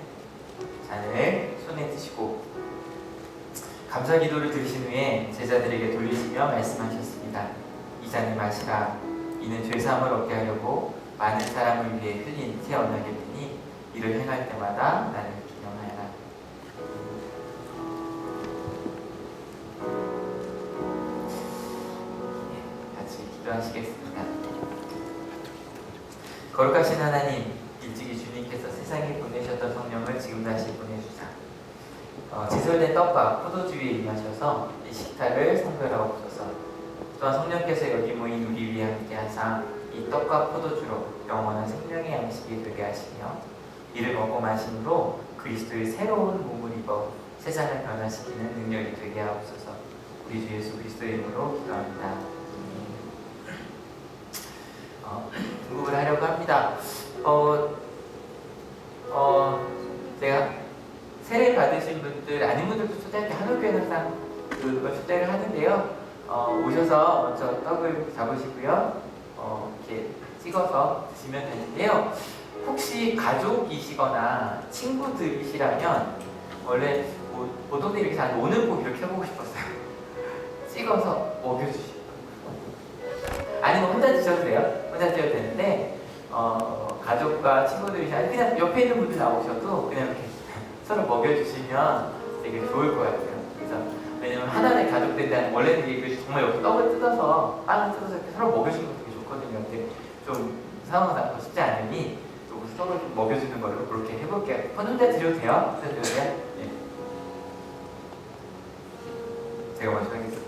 잔을 손에 드시고 감사 기도를 드리신 후에 제자들에게 돌리시며 말씀하셨습니다. 이 잔을 마시라. 이는 죄사함을 얻게 하려고 많은 사람을 위해 흘린 새 언약이니 이를 행할 때마다 나를 기념하여라. 같이 기도하시겠습니다. 거룩하신 하나님, 일찍이 주님께서 세상에 보내셨던 성령을 지금 다시 보내주사 지솔된 떡과 포도주 위에 임하셔서 이 식탁을 성별하옵소서. 또한 성령께서 여기 모인 우리 위에 함께 하사 이 떡과 포도주로 영원한 생명의 양식이 되게 하시며 이를 먹고 마심으로 그리스도의 새로운 몸을 입어 세상을 변화시키는 능력이 되게 하옵소서. 우리 주 예수 그리스도의 이름으로 기도합니다. 등급을 하려고 합니다. 제가 세례 받으신 분들, 아닌 분들도 초대할 때 한옥교회는 항상 그걸 초대를 하는데요. 오셔서 먼저 떡을 잡으시고요. 이렇게 찍어서 드시면 되는데요. 혹시 가족이시거나 친구들이시라면 원래 보통들이 이렇게 잘 노는 복 이렇게 해보고 싶었어요. 찍어서 먹여주시고 아니면 혼자 드셔도 돼요. 혼자 드셔도 되는데 가족과 친구들이 아니 그냥 옆에 있는 분들 나오셔도 그냥 이렇게 서로 먹여주시면 되게 좋을 것 같아요. 그래서 왜냐면 하나의 가족들이 원래는 이게 정말 여기 떡을 뜯어서 빵을 뜯어서 이렇게 서로 먹여주는 거 되게 좋거든요. 근데 좀 상황상 더 쉽지 않으니 떡을 좀 먹여주는 걸로 그렇게 해볼게요. 폰 혼자 드셔도 돼요? 혼자 드셔도 돼요? 예. 제가 먼저 하겠습니다.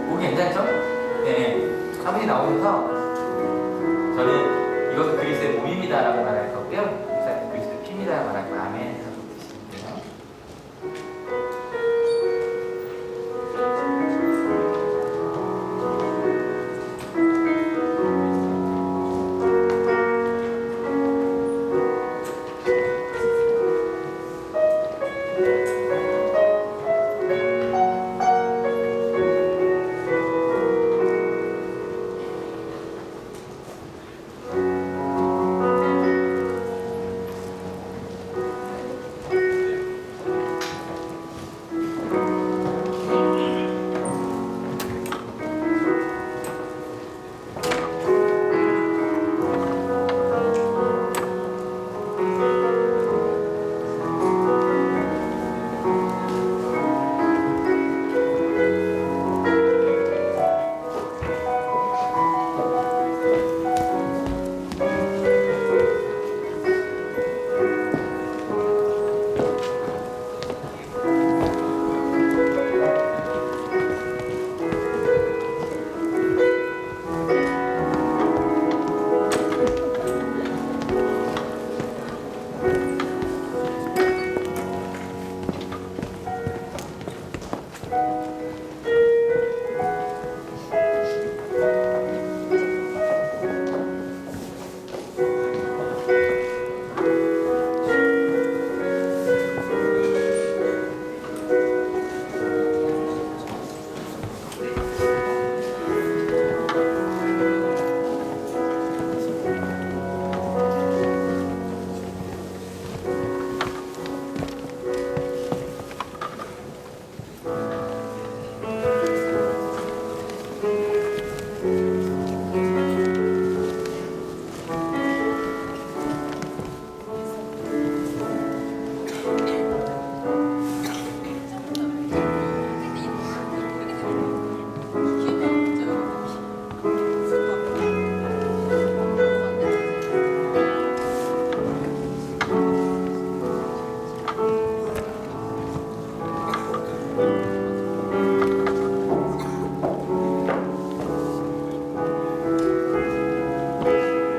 보기 괜찮죠? 네. 사무실 나오셔서 저는 이것은 그리스의 몸입니다라고 말할 거고요. 목사님 그리스의 피입니다 말할 거 아멘 하고 드시면 돼요.